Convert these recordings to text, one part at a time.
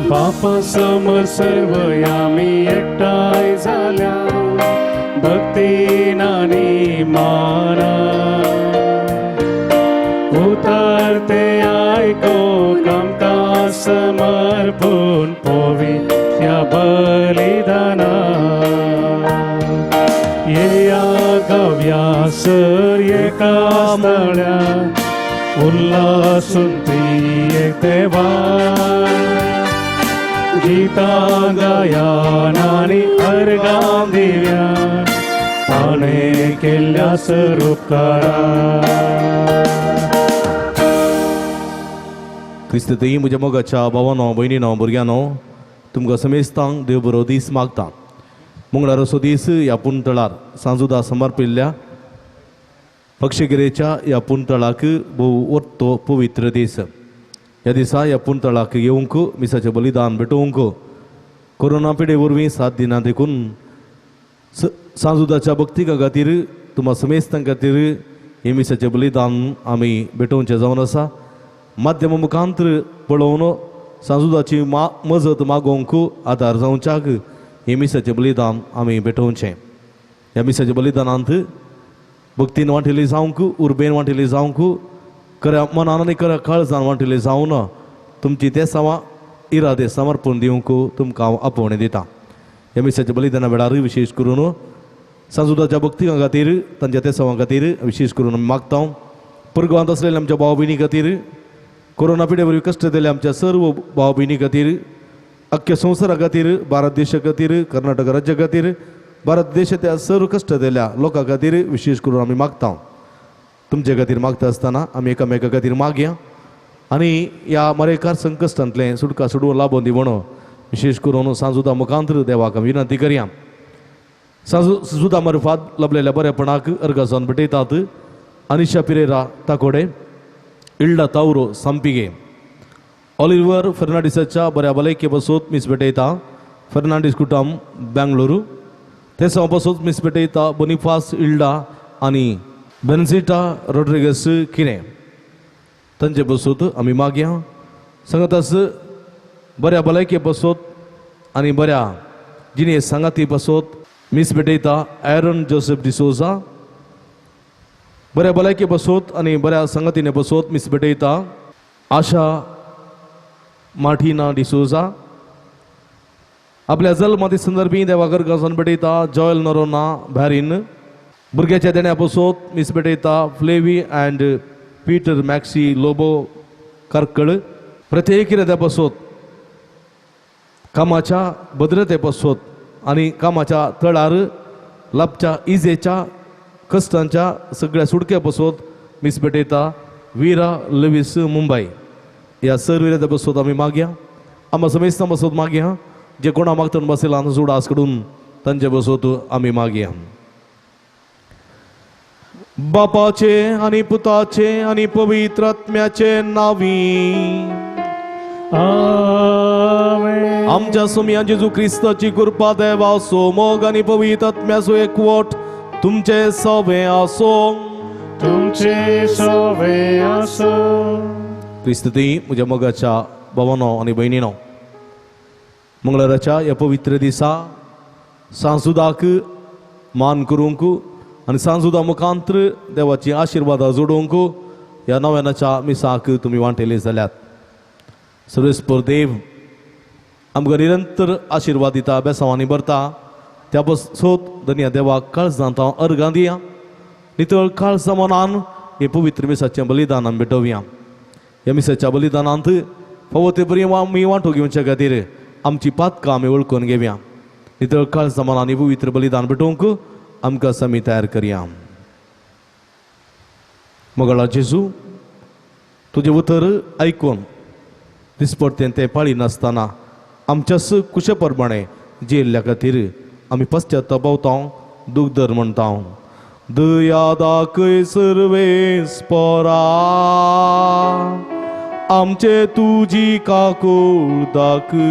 बापा समोर सर्व यामी एकटाय झाल्या भक्तीनानी माना उतरते ऐको कामता समर्पण पोवी या बलिदाना ये या गव्यासर एका स्थळ्या उल्हासून ती एक देवा गीता गायानानी अर्गाम दिव्या ताणे केल्या स्वरूपकारा क्रिस्ती म्हज्या मोगाच्या भावांनो भयणींनो भुरग्यांनो तुमकां समेस्तांक देव बरो दीस मागता. मंगळाराचो दीस ह्या पुंतळार सांजुदा समर्पिल्ल्या पक्षगिरेच्या ह्या पुंतळाक भोव वर्तो पवित्र दीस. ह्या दिसा ह्या पुंतळाक येवंक मिसाचें बलिदान भेटोवंक कोरोना पिडे वरवीं 7 दिनां देखून सांजुदाच्या भक्तीका खातीर तुम्हा समेस्तां खातीर हे मिसाचें बलिदान आमी भेटोवचें जावन आसा. माध्यमा मुखांतर पळोवन सांजुदाची मजत मागोवंक आदार जावच्याक हे मिसाचें बलिदान आमी भेटोवचें. ह्या मिसाच्या बलिदानांत भक्तीन वांटिल्ली जावंक उर्बेन वांटिल्ली जावंक खऱ्या मनान आनी खऱ्या काळजान वांटिल्ली जावन तुमची ते सवा इरादे समर्पण दिवंक तुमकां हांव आपोवणें दिता. ह्या मिसाच्या बलिदाना वेळार विशेश करून सांजुदाच्या भक्तीकां खातीर तांच्या ते सवां खातीर विशेष करून आमी मागता. परगांवांत आसलेल्या आमच्या भाव भयणी खातीर कोरोना पिडे वरवीं कश्ट दिल्या आमच्या सर्व भाव भयणी खातीर अख्ख्या संवसारा खातीर भारत देशा खातीर कर्नाटक राज्या खातीर भारत देशांतल्या सर्व कश्ट दिल्या लोकां खातीर विशेष करून आमी मागता. तुमचे खातीर मागता आसतना आमी एकामेका खातीर मागया आनी ह्या मरेकार संकश्टांतले सुटका सोडून लाभोवन दिवण विशेष करून सांजुदा मुखांतर देवाक विनंती करया. सांजुदा मार्फत लाभलेल्या बरेपणाक अर्गासन भेटयतात. अनिशा पिरेरा ताकोडे, इल्डा तावरो सांपिगे, ऑलिव्हर फर्नांडिसाच्या बऱ्या भलायके बसोत मिस भेटयता फर्नांडीस कुटुंब बेंगळुरू. ते सवा बसोत मिस भेटयता बोनिफास इल्डा आनी बेनझिटा रॉड्रिगस किरें. तांचे बसोत आमी मागया. सांगातास बऱ्या भलायके बसोत आनी बऱ्या जिणे सांगाती बसोत मिस भेटयता एरन जोसेफ डिसोजा. बऱ्या भलायके बसोत आनी बऱ्या संगतीने बसोत मिस भेटयता आशा मार्टिना डिसोजा. आपल्या जल्माती संदर्भी देवाकर गांसान भेटयता जॉयल नरोना भॅरिन. भुरग्याच्या देण्या बसोत मिस भेटयता Flavy and Peter Maxi Lobo Karkal. प्रत्येक कितें बसोत कामाच्या भद्रते बसोत आनी कामाच्या तळार लाभच्या इजेच्या कश्टांच्या सगळ्या सुडक्या बसोत मिस भेटयता विरा लविस मुंबई. ह्या सर्व बसोत आमी मागया. आम्हा समेस्तां बसोत मागया. जे कोणा मागतून बसयला जोडास कडून तांचे बसोत आमी मागया. बापाचे आणि पुताचे आणि पवित्र आत्म्याचे नावी आमेन. आमच्या सोम्या जेजू ख्रिस्ताची कृपा देवा सोमोग आणि पवित्र आत्म्याचो एकवट तुमचे सवे आसो. तुमचे सवे आसो. क्रिस्ती म्हज्या मोगाच्या भावांनो आनी भयणींनो मंगळाराच्या ह्या पवित्र दिसा सांजुदाक मान करूंक आनी सांजुदा मुखांतर देवाची आशिर्वादां जोडोवंक ह्या नव्यानाच्या मिसाक तुमी वांटेले जाल्यात. सर्वेस्पर देव आमकां निरंतर आशिर्वाद दिता बेसांवांनी भरता. त्या बसोत धन्य देवाक काळजांत हांव अर्गां दिया. नितळ काळजा मनान हे पवित्र मिसाचें बलिदान आमी भेटोवया. ह्या मिसाच्या बलिदानांत फावो ते बरी आमी वांटो घेवचे खातीर आमची पातकां आमी वळखून घेवया. नितळ काळजा मनान पवित्र बलिदान भेटोवंक आमकां समी तयार करया. मोगळा जेजू तुजें उतर आयकून दिसपडटें तें पाळी नासतना आमच्याच कुशे प्रमाणे जेल्ल्या खातीर आमी पश्चात्तापावता दूख धर म्हणटा दया दाखय सर्वेस्परा आमचे तुजी काकूळ दाखय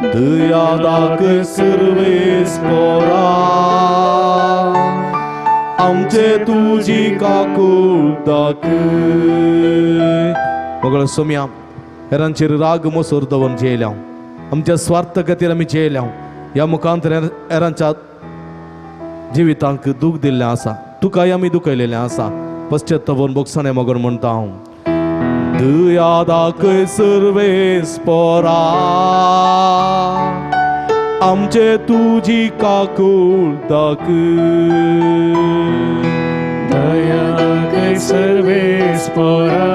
दया दाखय सर्वेस्परा आमचे तुजी काकूळ दाखय मगळ सोम्या हेरांचेर राग मोसोर दवरून जेयल्या आमच्या स्वार्थ खातीर आमी जेयल्या ह्या मुखांतर हेरांच्या जिवितांक दूख दिल्लें आसा तुकाय आमी दुखयलेलें आसा पश्चात्तापून बोगसाणें मोगोन म्हणटा हांव दया दाखय सर्वेस्परा आमचे तुजी काकूळ दाखय दया दाखय सर्वेस्परा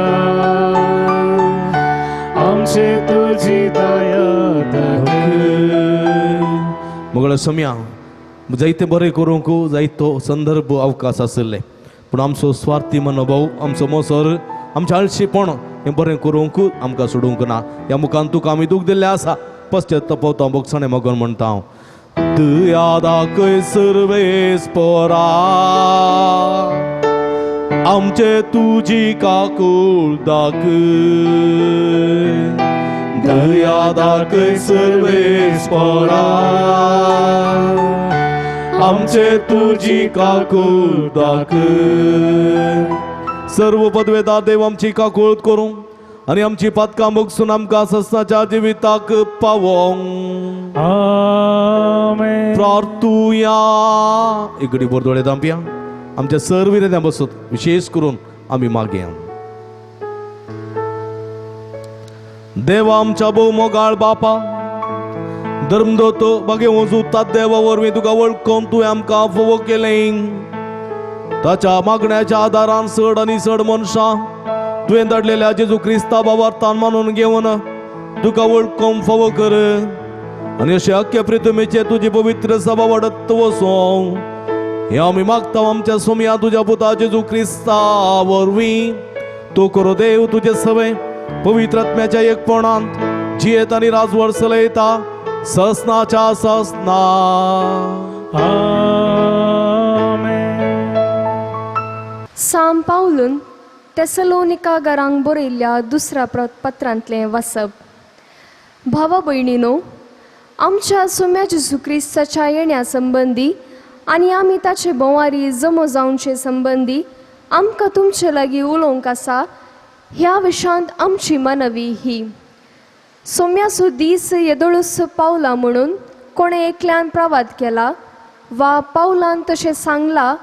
आमचे तुजी दया दाखय मोगळ सोम्या जायते बरें करूंक जायतो संदर्भ अवकाश आसले पूण आमचो स्वार्थी मनोभाव आमचो मोसोर आमचें आळशीपण हें बरें करूंक आमकां सोडूंक ना ह्या मुखान तुका आमी दूख दिल्लें आसा पश्चात्तापावता बोगसाणें मोगोन म्हणटा हांव दया दाखय सर्वेस्परा आमचे तुजी काकूळ दाखय दया दाखय सर्वेस्परा आमचे तुजी काकूळ दाखय सर्व पदवेदार देव आमची काकूळ करूं आनी आमची पातकां मोगसून आमकां सस्नाच्या जिविताक पावोंक आमेन प्रार्थुया इकडी बोरदोळे दांपया आमच्या सर्विरेद्या बसत विशेष करून आमी मागया देवा आमच्या भोव मोगाळ बापा धर्मदोत बागे वचू तात देवा वरवीं तुका वळखून तुवें आमकां फोव केलें ताच्या मागण्याच्या आदारान चड आनी चड मनशां तुवें धाडलेल्या जेजू क्रिस्ता बाबार्थान मानून घेवन तुका वळखूंक फोव कर आनी अशें अख्खे प्रितमेचे तुजी पवित्र सभा वाडत वचूं हें आमी मागता आमच्या सोम्या तुज्या पुता जेजू क्रिस्ता वरवीं तूं करो देव तुजे सवे पवित्र आत्म्याच्या एकपणांत जियेत आनी राजवड चलयता ससनाच्या ससना साम पावलून तेसलोनिका घरांक बरयल्ल्या दुसऱ्या पत्रांतलें वाचप भावा भयणीनो आमच्या सोम्या जेजू क्रिस्ताच्या येण्या संबंदी आनी आमी ताचे बोवारी जमो जावचे संबंदी आमकां तुमचे लागीं उलोवंक आसा ह्या विशयांत आमची मनवी ही सोम्याचो दीस येदोळूस पावला म्हणून कोणे एकल्यान प्रवाद केला वा पावलान तशें सांगला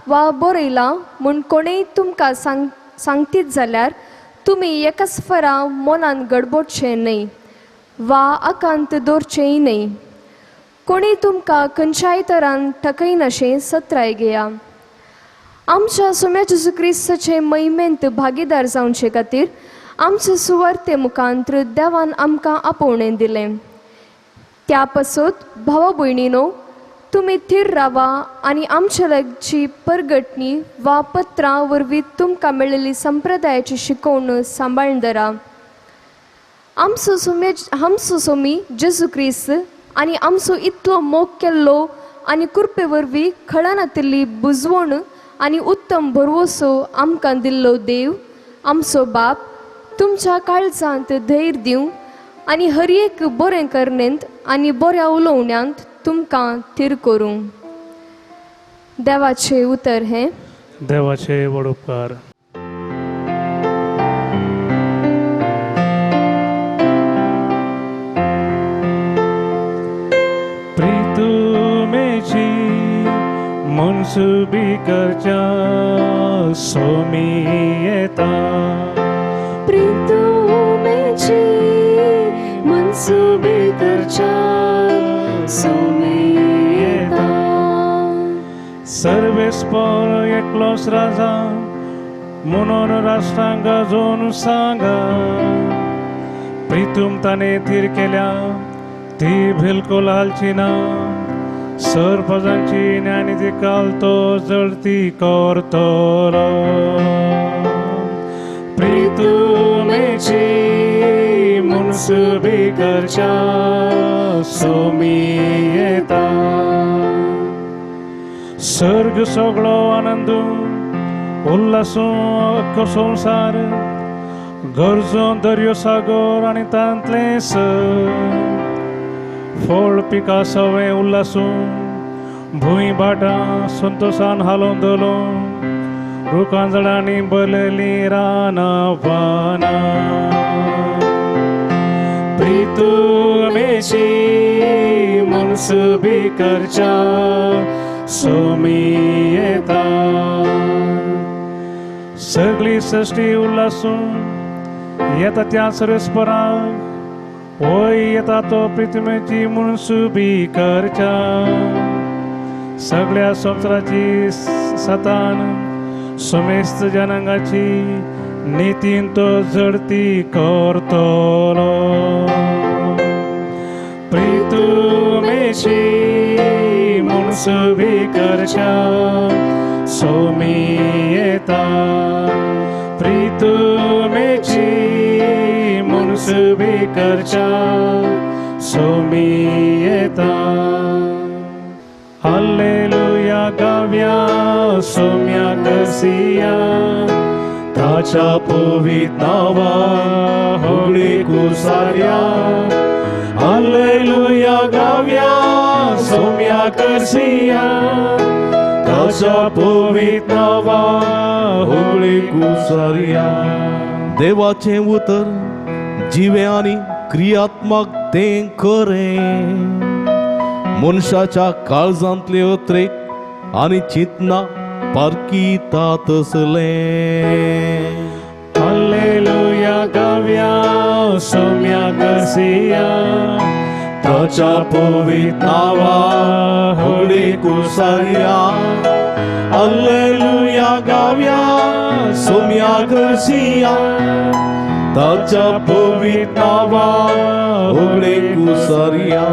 वा बरयला म्हूण कोणेय तुमकां सांगतीत जाल्यार तुमी एकाच फरा मनान गडबडचें न्हय वा आकांत दवरचेंय न्हय कोणी तुमकां खंयच्याय तरान ठकयनाशें सत्राय घेया आमच्या सोम्या जेजू क्रिस्ताचे महिमेंत भागीदार जावचे खातीर आमचे सुवार्ते मुखांत्र देवान आमकां आपोवणें दिलें त्या पासत भावा भयणीनो तुमी थीर रावा आनी आमचे लागची परगटणी वा पत्रां वरवीं तुमकां मेळिल्ली संप्रदायाची शिकोवण सांबाळून धरा आमचो सोमी जेजू क्रिस्त आनी आमचो इतलो मोग केल्लो आनी कृपे वरवीं खळनातिल्ली बुजवण आनी उत्तम भरवोसो आमकां दिल्लो देव आमचो बाप तुमच्या काळजांत धैर्य दिवं आनी हर एक बरें करनेंत आनी बऱ्या उलोवण्यांत तुमकां थीर करूं देवाचें उतर हें देवाचे व्हड उपकार प्रितुमेची मनसुबी करच्या सोमी येता प्रितुमेची मनसुबी करच्या सोमी येता सर्वेस्पर एकलोच राजा म्हणून राष्ट्रांक गाजोवन सांगा प्रितूम ताणे थीर केल्या ती बिलकुल हालची ना सरपंचांची ज्ञानी ती कालतो जळती करतलो प्रितुमेची भिकरच्या सोमी येता सर्ग सगळो आनंद उल्हासो अख्खो संसार गरजो दर्यो सागर आनी तांतले फळ पिका सवे उल्हासून भूंय भाटां संतोषान हालोवन दलो रुखां झाडांनी बलली रानां पानां प्रितू मेशी मनस भिकरच्या सोमी येता सगळी सृष्टी उल्हासून येता त्या सरस्पराक होय येता तो पृथ्वीची मनस भिकरच्या सगळ्या संवसाराची सतान समेस्त जनांगाची नितीन तो झडती करतलो प्रितू मेशी मनस भिकरच्या सोमी येता प्रितू मेची मनस भिकरच्या सोमी येता हालेलुया गाव्या सोम्या कसिया ताच्या पवित्र नावा होळी कुसार्या हालेलुया गाव्या सोम्या कसिया ताच्या पवित्र नावा होळी कुसार्या देवाचे उतर जिवे आणि क्रियात्मक ते करे मनशाच्या काळजांतले अत्रेक आणि चितना पारखीतात असले हालेलुया गाव्या सोम्या कसिया ताच्या पवित्र नावा होळी कुसार्या हालेलुया गाव्या सोम्या कसिया ताच्या पवित्र नावा होळी कुसार्या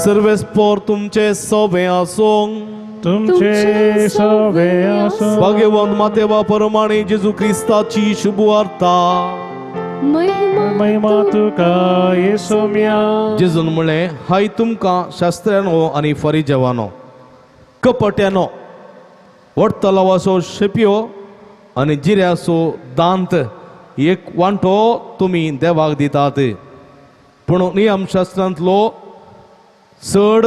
सर्वेस्पोर तुमचे सोबे आसूं तुमचे सवे आसूं भाग्यवान मातेवा परमाणे जेजू ख्रिस्ताची शुभ वार्ता महिमा तुका येसोम्या जेजून म्हळें हाय तुमकां शास्त्र्यानो आनी फरिजेवानो कपट्यानो वडतलावाचो शेपयो आनी जिऱ्याचो दांत एक वांटो तुमी देवाक दितात पूण नियमशास्त्रांतलो चड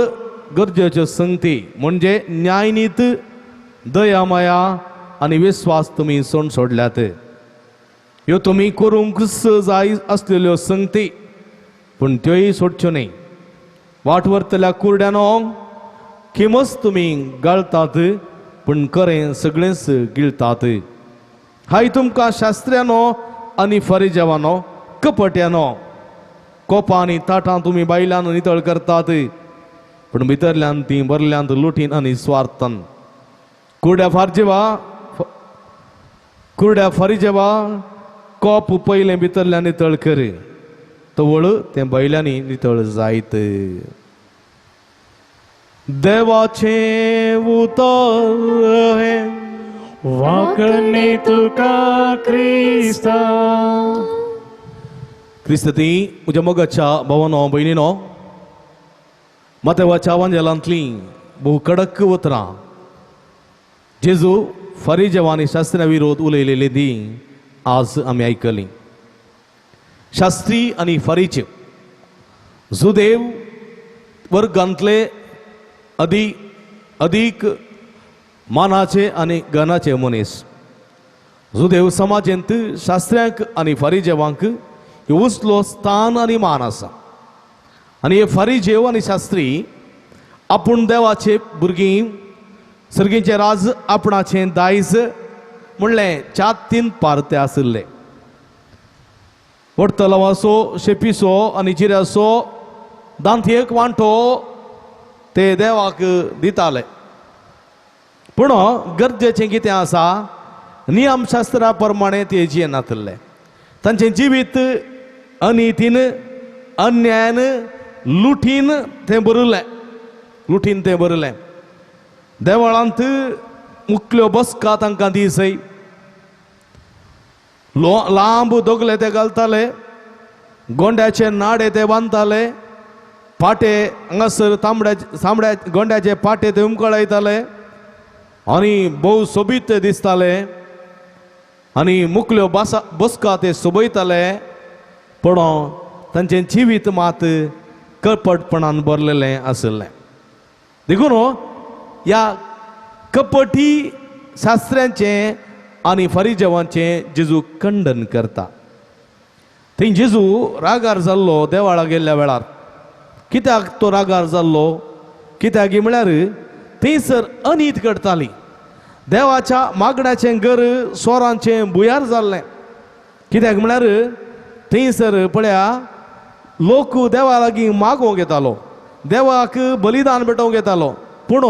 गरजेच्यो संगती म्हणजे न्यायनीत दयामाया आनी विस्वास तुमी सोड सोडल्यात ह्यो तुमी करूंक जाय आसलेल्यो संगती पूण त्योय सोडच्यो न्ही वाट व्हरतल्या कुरड्यानो किमस तुमी गाळतात पूण खरें सगळेंच गिळतात हाय तुमकां शास्त्र्यानो आनी फरिजेवानो कपट्यानो कोपां आनी ताटां तुमी बायलांन नितळ करतात पूण भितरल्यान ती बरल्यांत लुटीन आनी स्वार्थन कुरड्या फरिजेवा कोप पयलें भितरल्यान नितळ कर तवळ तें बैलांनी नितळ जायत देवाचे उतर हे वाकणे तुका क्रिस्ता क्रिस्ती म्हज्या मोगाच्या भावानो भयणीनो मातेवाच्या वांजेलांतली भोव कडक उतरां जेजू फरिजेवा आनी शास्त्र्या विरोध उलयलेली दी आज आमी आयकली शास्त्री आनी फरीचे जुदेव वर्गांतले अदीक मानाचे आनी गनाचे मनीस जुदेव समाजांत शास्त्र्यांक आनी फरिजेवांक उसलो स्थान आनी मान आसा आनी हे फरिजेव आनी शास्त्री आपूण देवाचे भुरगीं सर्गेचे राज आपणाचें दायज म्हणलें चातीन पारते आसले वडतलावाचो शेपीचो आनी जिऱ्याचो दांतयेक वांटो ते देवाक दिताले पूण गरजेचें कितें आसा नियमशास्त्रा प्रमाणे ते जियेनातले तांचें जिवीत अनितीन अन्यायान लुटीन तें बरयलें देवळांत मुखल्यो बसका तांकां दिसय लांब दोगले ते घालताले गोंड्याचे नाडे ते बांदताले, पाटे हांगासर तांबड्या गोंड्याचे पाटे ते उमकळयताले आनी भोव सोबीत ते दिसताले आनी मुखल्यो बसका ते सोबयताले, पूण तांचें जिवीत मात कपटपणान भरलेलें आसलें. देखून ह्या कपटी शास्त्र्यांचें आनी फरिजेवांचें जेजू खंडन करता. थंय जेजू रागार जाल्लो देवाळा गेल्ल्या वेळार. कित्याक तो रागार जाल्लो? कित्याक म्हळ्यार थंयसर अनीत घडटाली. देवाच्या मागण्याचें घर सोरांचें बुयार जाल्लें. कित्याक म्हळ्यार थंयसर पळया लोक देवा लागीं मागोवंक येतालो, देवाक बलिदान भेटोवंक येतालो, पूण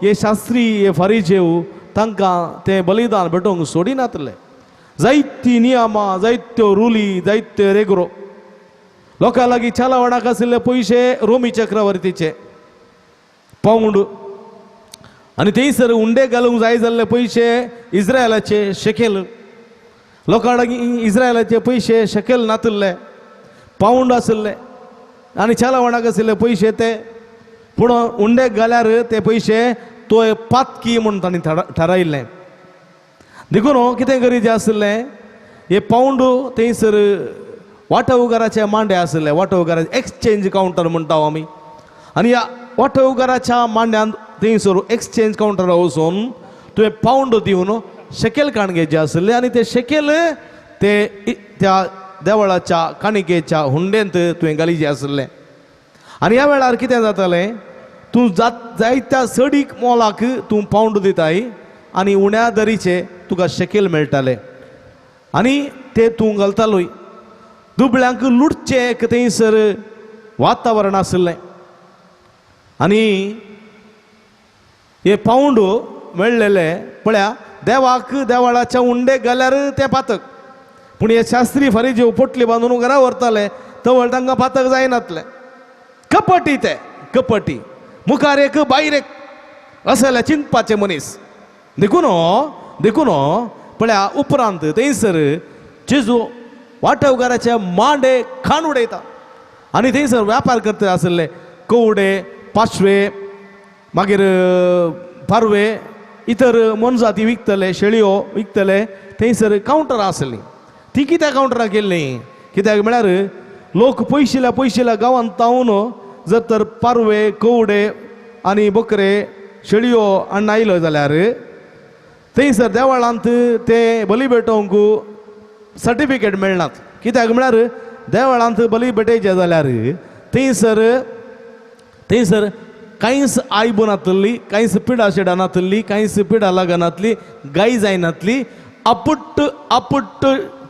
हे शास्त्री हे फरिजेव तांकां तें बलिदान भेटोवंक सोडिनातले. जायतीं नियमां, जायत्यो रुली, जायत्यो रेगरो. लोकां लागीं चलावणाक आशिल्ले पयशे रोमी चक्रवर्तीचे पावंड आनी थंयसर उंडे घालूंक जाय जाल्ले पयशे इस्रायलाचे शेकेल. लोकां लागीं इस्रायलाचे पयशे शेकेल नातले, पावंड आसले आनी चलावणाक आशिल्ले पयशे ते. पूण उंडे घाल्यार ते पयशे तो पातकी म्हूण तांणी थारायिल्लें. देखून कितें गरजेचें आसलें, हे पावंड थंयसर वांटवकाराचे मांडे आसले, वांटवकाराचे एक्सचेंज कावंटर म्हणटा आमी. आनी ह्या वांटवकाराच्या मांड्यान थंयसर एक्सचेंज कावंटरार वचून तुवें पावंड दिवन शेकेल काणगेचे आसले आनी ते शेकेल ते त्या देवळाच्या काणिकेच्या हुंडेंत तुवें घालीचें आसलें. आनी ह्या वेळार कितें जातालें, तूं जायत्या चडीक मोलाक तूं पावंड दिताय आनी उण्या दरीचे तुका शेकेल मेळटाले आनी ते तूं घालतालोय. दुबळ्यांक लुटचें एक थंयसर वातावरण आसलें आनी हे पावंड मेळलेले पळया देवाक देवाळाच्या उंडेक घाल्यार ते पातक. पूण हे शास्त्री फरिजेव पोटली बांदून घरा व्हरताले तवळ तांकां पातक जायनातलें. कपटी ते कपटी, मुखार एक भायर एक असले चिंतपाचे मनीस. देखून पळया उपरांत थंयसर जेजू वांटवकाराचे मांडे खाण उडयता आनी थंयसर व्यापार करता आसले कवडे, पाशवे, मागीर पारवे, इतर मनजाती विकतले, शेळयो विकतले. थंयसर कावंटरां आसलीं. ती कित्याक कावंटरां केल्लीं? कित्याक म्हळ्यार लोक पयशिल्ल्या गांवांत तावून जर तर पारवे, कवडे आनी बकरे, शेळयो हाडून आयलो जाल्यार थंयसर देवळांत ते बली भेटोवंक सर्टिफिकेट मेळनात. कित्याक म्हळ्यार देवळांत बली भेटयचे जाल्यार थंयसर कांयच आयब नातली, कांयच पिडा शेडा नातली, कांयच पिडा लागनातली, गाय जायनातली, आपट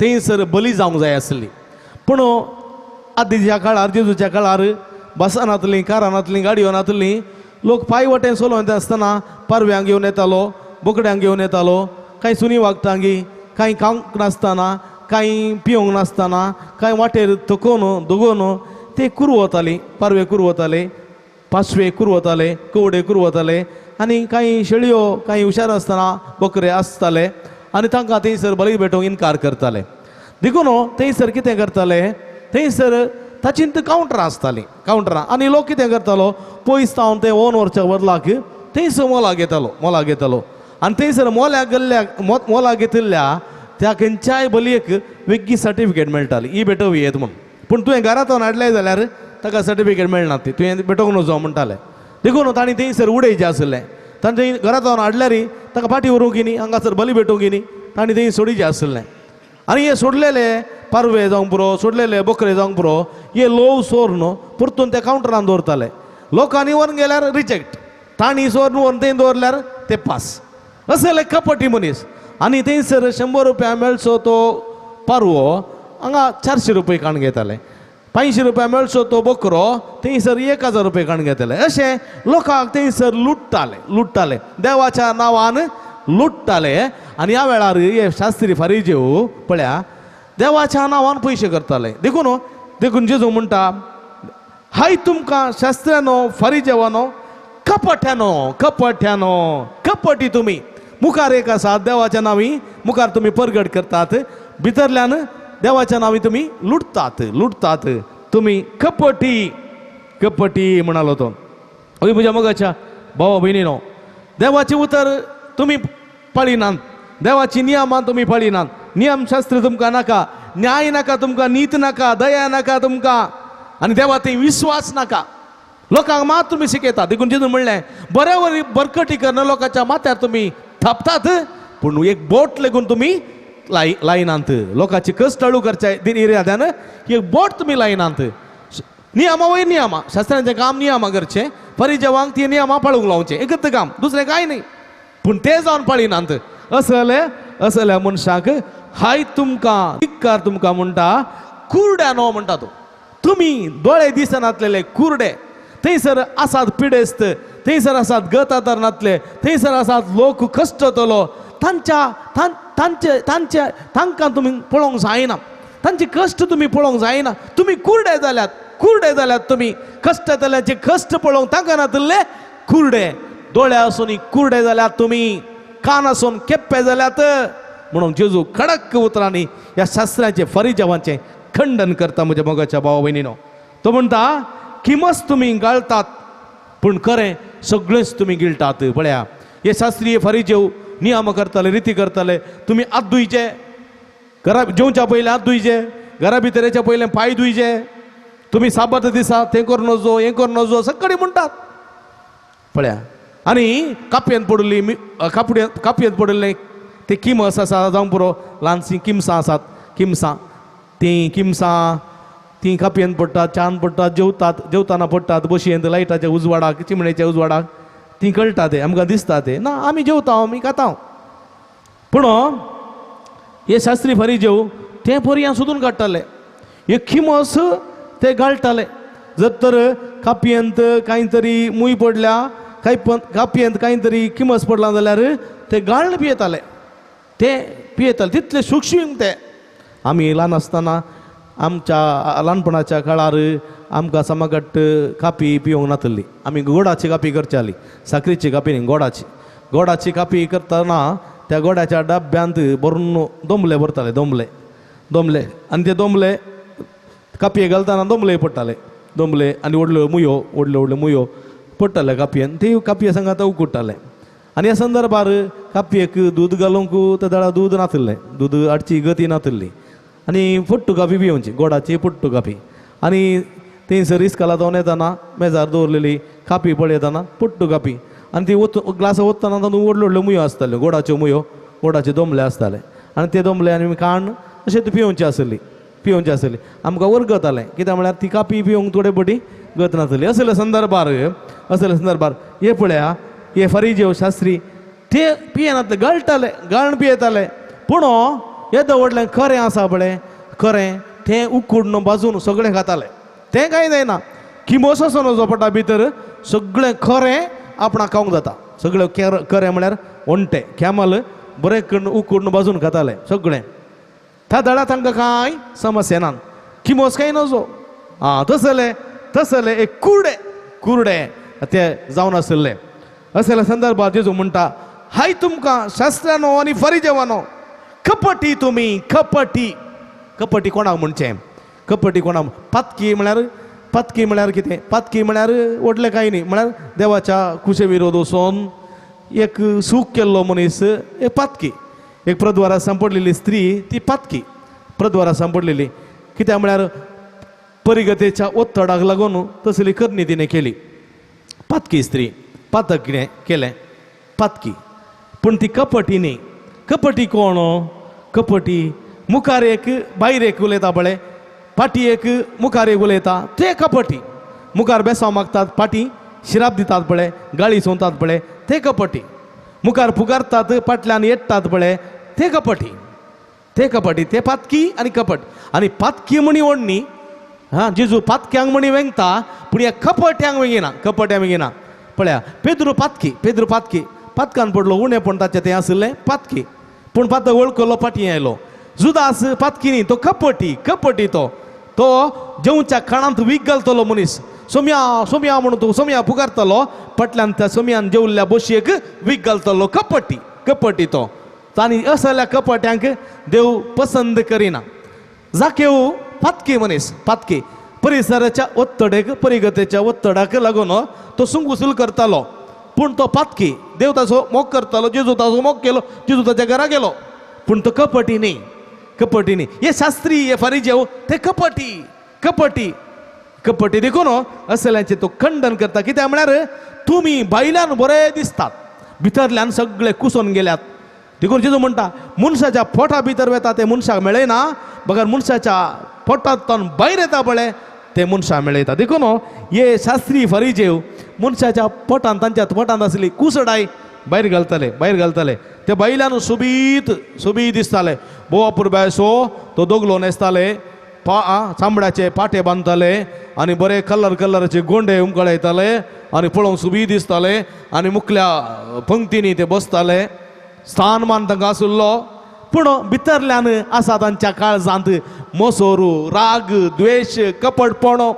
थंयसर बली जावंक जाय आसली. पूण आदीच्या काळार, जेजूच्या काळार बसां नातलीं, कारां नातलीं, गाडयो नातलीं. लोक पांय वटेन चलोवन येता आसतना पारव्यांक घेवन येतालो, बोकड्यांक घेवन येतालो, कांय सुनी वागतांगी, कांय खावंक नासतना, कांय पिवंक नासतना, कांय वाटेर थकोवन दोगोवन ते कुरवतालीं. पारवे कुरवताले, पाशवे कुरवताले, कवडे कुरवताले आनी कांय शेळयो, कांय हुशार आसतना बकरे आसताले आनी तांकां थंयसर बली भेटोवंक इन्कार करताले. देखून थंयसर कितें करताले, थंयसर ताचींत कावंटरां आसतालीं, कावंटरां. आनी लोक कितें करतालो, पयस तावन ते 1 वर्साच्या वरलाक थंयसर मोलाक घेतालो आनी थंयसर मोलाक घेतिल्ल्या त्या खंयच्याय बलयेक वेगळी सर्टिफिकेट मेळटाली, ही भेटोवं येत म्हूण. पूण तुवें घरांत हाडलें जाल्यार ताका सर्टिफिकेट मेळना, ती तुवें भेटोवंक नजो म्हणटाले. देखून तांणी थंयसर उडयचें आसलें. तांणी घरांत हाडल्यार ताका फाटीं व्हरूंक न्ही, हांगासर बली भेटोवंक न्ही, तांणी थंय सोडिचें आसलें. आनी हे सोडलेले पारवे जावंक पुरो, सोडलेले बकरे जावंक पुरो, हे लोव सोर न्हू परतून ते कावंटरान दवरताले. लोकांनी व्हरून गेल्यार रिजेक्ट, तांणी सोर व्हरून थंय दवरल्यार ते पास. असले कपटी मनीस. आनी थंयसर 100 रुपया मेळचो तो पारवो, हांगा 400 रुपये काण घेताले. 500 रुपया मेळचो तो बकरो, थंयसर 1000 रुपये काण घेताले. अशें लोकांक थंयसर लुट्टाले, देवाच्या नांवान लुट्टाले. आनी ह्या वेळार हे शास्त्री फारिजेव पळया देवाच्या नांवान पयशे करताले. देखून जेजू म्हणटा, हाय तुमकां शास्त्र्यानो, फारिजेवानो, कपट्यानो, कपटी तुमी. मुखार एक आसा देवाच्या नांवी, मुखार तुमी परगट करतात, भितरल्यान देवाच्या नावी तुम्ही लुटतात तुम्ही कपटी म्हणालो तो. अभि म्हज्या मगाच्या भावा बहिणीनो, देवाचे उतर तुम्ही पाळिनात, देवाची नियमां तुम्ही पाळिनात. नियमशास्त्र तुमकां नाका, न्याय नाका तुमकां, नीत नाका, दया नाका तुमकां, आनी देवा ते विश्वास नाका. लोकांक मात तुम्ही शिकयतात. देखून जेजून म्हणलें बऱ्या बरकटी करणं लोकांच्या माथ्यार तुम्ही थापतात, पूण एक बोट लेगून तुम्ही लायनात. लोकांचे कश्ट हळू करचे इराद्यान एक बोट तुम्ही लायनात. नियमा वयर नियमा, शास्त्रांचें काम नियमा करचे, फरिजेवांक ती नियमा पाळूंक लावचे, एकच काम, दुसरें कांय न्ही. पूण ते जावन पाळिनात. असल्या मनशाक हाय तुमकां धिक्कार तुमकां म्हणटा, कुरड्यानो म्हणटा तो. तुम्ही दोळे दिसनातलेले कुरडे, थंयसर आसात पिडेस्त, थंयसर आसात गतातरणातले, थंयसर आसात लोक कश्टतलो, तांकां तुमी पळोवंक जायना, तांचे कश्ट तुमी पळोवंक जायना. तुमी कुरडे जाल्यात तुमी कश्टतल्याचे कश्ट पळोवंक तांकां नातले कुरडे. दोळे आसून कुरडे जाल्यात तुमी, कान आसून केप्पे जाल्यात. म्हणून जेजू खडक उतरांनी ह्या शास्त्रांचे फरिजेवांचे खंडन करता. म्हज्या मोगाच्या भावा भयणीनो, तो म्हणटा किमस तुम्ही गाळतात पूण खरें सगळेंच तुम्ही गिळटात. पळया, हे शास्त्रीय फरिजेव नियम करताले, रिती करताले. तुम्ही हात धुयचे, घरा जेवच्या पयलें हात धुयचे, घरा भितर येच्या पयलें पांय धुयचे, तुम्ही साबत दिसा तें कर नजो, हें कर नजो, सगळीं म्हणटात. पळया, आनी कापयेंत पडिल्लें ते किमस आसा जावं पुरो, ल्हानशीं किमसां आसात, किमसां ती कापयेंत पडटात, च्यान पडटात, जेवताना पडटात, बशयेंत लायटाच्या उजवाडाक, चिमणेच्या उजवाडाक, ती कळटा ते आमकां दिसता ते ना, आमी जेवता, आमी खाता. पूण हे शास्त्री फरिजेव ते पर्यां सोदून काडटाले. हे किमस ते घालताले. जर तर कापयेंत कांय तरी मूय पडल्या, कापयेंत कांय तरी किमस पडला जाल्यार ते गाळण पियेताले, तितले सूक्ष्म ते. आमी ल्हान आसतना आमच्या ल्हानपणाच्या काळार आमकां समागट कापी पिवंक नातली. आमी गोडाची कापी करताली, साकरेची कापी न्ही, गोडाची कापी करतना त्या गोडाच्या डब्यांत भरून दोंबले भरताले, दोंबले आनी ते दोंबले कापये घालतना दोंबले पडटाले, दोंबले आनी व्हडल्यो मुयो पडटाले कापयेन, ती कापये सांगात उकडटाले. आनी ह्या संदर्भार कापयेक दूद घालूंक त्या दाळा दूद नातलें, दूद हाडची गती नातली. आनी पोट्टू कापी पिवची, गोडाची पोट्टू कापी. आनी थंयसर इस्काला दोन येताना मेजार दवरलेली कापी पळयतना पोट्टू कापी. आनी ती ग्लासा ओततना तातूंत व्हडल्यो मुयो आसताल्यो, गोडाचे दोंबले आसताले. आनी ते दोंबले आनी काण अशें ती पिवची आसली. आमकां वरगतालें, कित्याक म्हळ्यार ती कापी पिवंक थोडे पटी गत नासली. असले संदर्भार हे पळया, हे फरिजेव शास्त्री ते पियेनातले, गाळण पियेताले. पूण येदो व्हडलें खरें आसा पळय, खरें तें उकडून भाजून सगळें खाताले. तें कांय जायना. किमोस असो नजो पडटा भितर, सगळें खरें आपणाक खावंक जाता. सगळें खरें म्हळ्यार ओंटे कॅमल बरें करून उकडून भाजून खाताले सगळें. त्या दळा तांकां कांय समस्या ना, किमोस कांय नजो. तसले एक कुरडे ते जावन आसले. असल्या संदर्भात जेजू म्हणटा, हाय तुमकां शास्त्रानो आनी फरिजेवानो, कपटी तुम्ही, कपटी कोणाक म्हणचें? कपटी कोणाक? पातकी म्हळ्यार कितें? पातकी म्हळ्यार व्हडलें कांय न्ही, म्हळ्यार देवाच्या कुशे विरोध वचोन एक सूख केल्लो मनीस एक पातकी. एक प्रद्वारा सांपडलेली स्त्री ती पातकी, प्रद्वारा सांपडलेली. कित्याक म्हळ्यार परिगतेच्या ओत्तडाक लागून तसली करणी तिणें केली. पातकी स्त्री, पातक कितें केलें? पातकी. पूण ती कपटी न्ही. कपटी कोण? कपटी मुखार एक भायर एक उलयता पळय, फाटी एक मुखार एक उलयता, ते कपटी. मुखार बेसांव मागतात, फाटी शिराप दितात पळय, गाळी सोंतात पळय, ते कपटी. मुखार पुकारतात, फाटल्यान येतात पळय, ते कपटी. ते पातकी आनी कपट. आनी पातकी म्हणी ओडणी, जेजू पातक्यांक म्हणी वेंगता, पूण ह्या कपट्यांक वेंगिना. पळया, पेद्रू पातकी, पातकान पडलो उणें पण ताचें तें आसलें पातकी. पूण पातक वळखलो, फाटी आयलो. जुदास पातकी न्ही, तो कपटी. तो जेवच्या खाणांत वीक घालतलो मनीस. सोम्या म्हणून तो सोम्या पुकारतलो, फाटल्यान त्या सोम्यान जेवल्ल्या बशयेक वीक घालतलो. कपटी तो. आनी असल्या कपट्यांक देव पसंद करिना. जाकेव फातके मनीस फातके परिसराच्या ओत्तडेक परिगतेच्या ओत्तडाक लागून तो सुंगुसूल करतालो पूण तो फातके देव ताचो मोग करतालो जेजू ताचो मोग केलो जेजू ताच्या घरा गेलो पूण तो कपटी न्ही हे शास्त्री हे फारिजेव ते कपटी देखून असल्यांचे तो खंडन करता कित्याक म्हळ्यार तुमी भायल्यान बरे दिसतात भितरल्यान सगळे कुसोन गेल्यात देखून जेजू म्हणटा मनशाच्या पोटा भितर वेता ते मनशाक मेळयना बगर मनशाच्या पोटांतल्यान भायर येता पळय ते मनशाक मेळयता देखून हे शास्त्री फरिजेव मनशाच्या पोटांत तांच्या पोटांत आसली कुसडाय भायर घालताले ते बैलान सोबीत दिसताले बोवा पुरब्यासो तो दोगलो न्हेसताले चामड्याचे पाटे बांदताले आनी बरे कलराचे गोंडे उमकळयताले आनी पळोवंक सोबीत दिसताले आनी मुखल्या पंक्तींनी ते बसताले स्थानमान तांकां आसुल्लो पूण भितरल्यान आसा तांच्या काळजांत मोसोरू राग द्वेश कपटपणो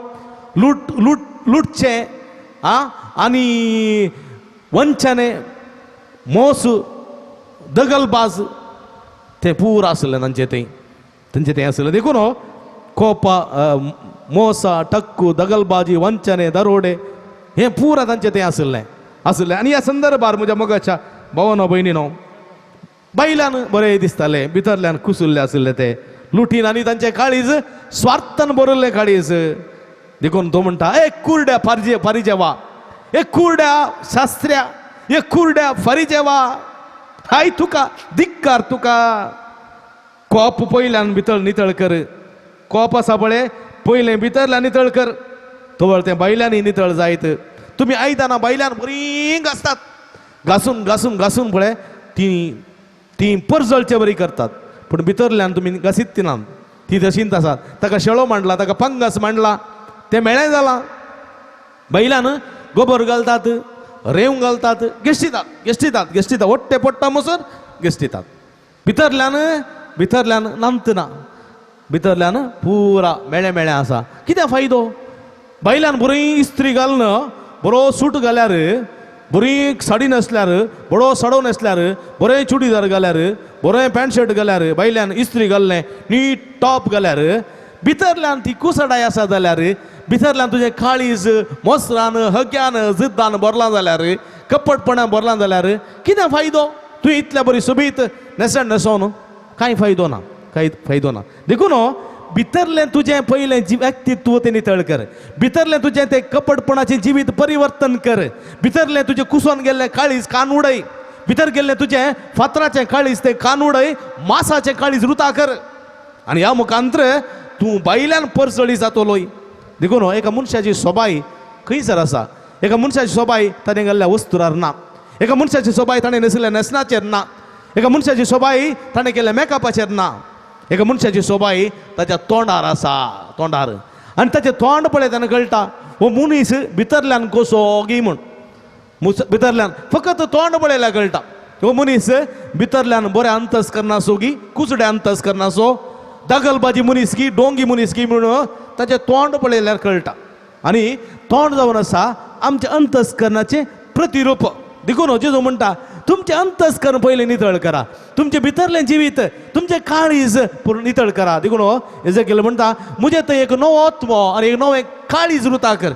लुटचे आनी वंचने मोस दगलबाज ते पूर आसलें तांचे तें आसलें देखून कोपा मोसा टक्कू दगलबाजी वंचने दरोडे हें पुरा तांचें तें आसलें आनी ह्या संदर्भार म्हज्या मोगाच्या भावानो भयणीनो बैलान बरें दिसताले भितरल्यान कुसुल्ले आसले ते लुटीन आनी तांचे काळीज स्वार्थान बरयल्लें काळीज देखून तो म्हणटा एक कुरड्या फारिजेवा एक कुरड्या शास्त्र्या एक कुरड्या फारिजेवा हाय तुका धिक्कार तुका कोप पयल्यान भितर नितळ कर कोप आसा पळय पयलें भितरल्यान नितळ कर तोवर तें बैलांनी नितळ जायत तुमी आयदनां बैल्यान बरीं घासतात घासून पळय ती परजळचे बरी करतात पूण भितरल्यान तुमी घासीत ना ती तशींच आसात ताका शेळो मांडला ताका फंगस मांडला तें मेळ्ळें जालां बैलान गोबर घालतात रेंव घालतात गेश्टितात वट्टे पडटा मसर गेश्टितात भितरल्यान नांतना भितरल्यान पुरा मेळ्ळें आसा कित्याक फायदो बैलान बरी इस्त्री घालून बरो सूट घाल्यार बरी साडी न्हेसल्यार बरो सडो न्हेसल्यार बरें चुडीदार घाल्यार बरें पॅन्ट शर्ट घाल्यार बैल्यान इस्त्री घाललें नीट टॉप घाल्यार भितरल्यान ती कुसडाय आसा जाल्यार भितरल्यान तुजें काळीज मोसरान हग्यान जिद्दान भरलां जाल्यार कपटपणान भरलां जाल्यार कितें फायदो तूं इतल्या बरी सोबीत न्हेसोन कांय फायदो ना देखून भितरलें तुजें पयलें व्यक्तित्व तें नितळ कर भितरलें तुजें तें कपटपणाचें जिवीत परिवर्तन कर भितरलें तुजें कुसोन गेल्लें काळीज कान उडय भितर गेल्लें तुजें फातराचें काळीज तें कान उडय मासाचें काळीज रुता कर आनी ह्या मुखांत्र तूं बायल्यान परसळी जातलोय देखून एका मनशाची सोबाय खंयसर आसा एका मनशाची सोबाय ताणें घाल्ल्या वस्तुरार ना एका मनशाची सोबाय ताणें न्हेसलेल्या न्हेसणाचेर ना एका मनशाची सोबाय ताणें केल्ल्या मेकअपाचेर ना एका मनशाची सोबाय ताच्या तोंडार आसा आनी ताचें तोंड पळय ताणें कळटा हो मनीस भितरल्यान कसो गी म्हूण भितरल्यान फकत तोंड पळयल्यार कळटा हो मनीस भितरल्यान बरें अंतस्करणाचो गी कुसड्या अंतस्करणाचो दगलबाजी मनीस की डोंगी मनीस की म्हणून ताचें तोंड पळयल्यार कळटा आनी तोंड जावन आसा आमच्या अंतस्करणाचें प्रतिरूप देखून जेजू म्हणटा तुमचें अंतस्करण पयलें नितळ करा तुमचें भितरलें जिवीत तुमचें काळीज नितळ करा देखून एजेकिएल म्हणटा मुझे थंय एक नवो आत्मो आनी एक नवें काळीज रुता कर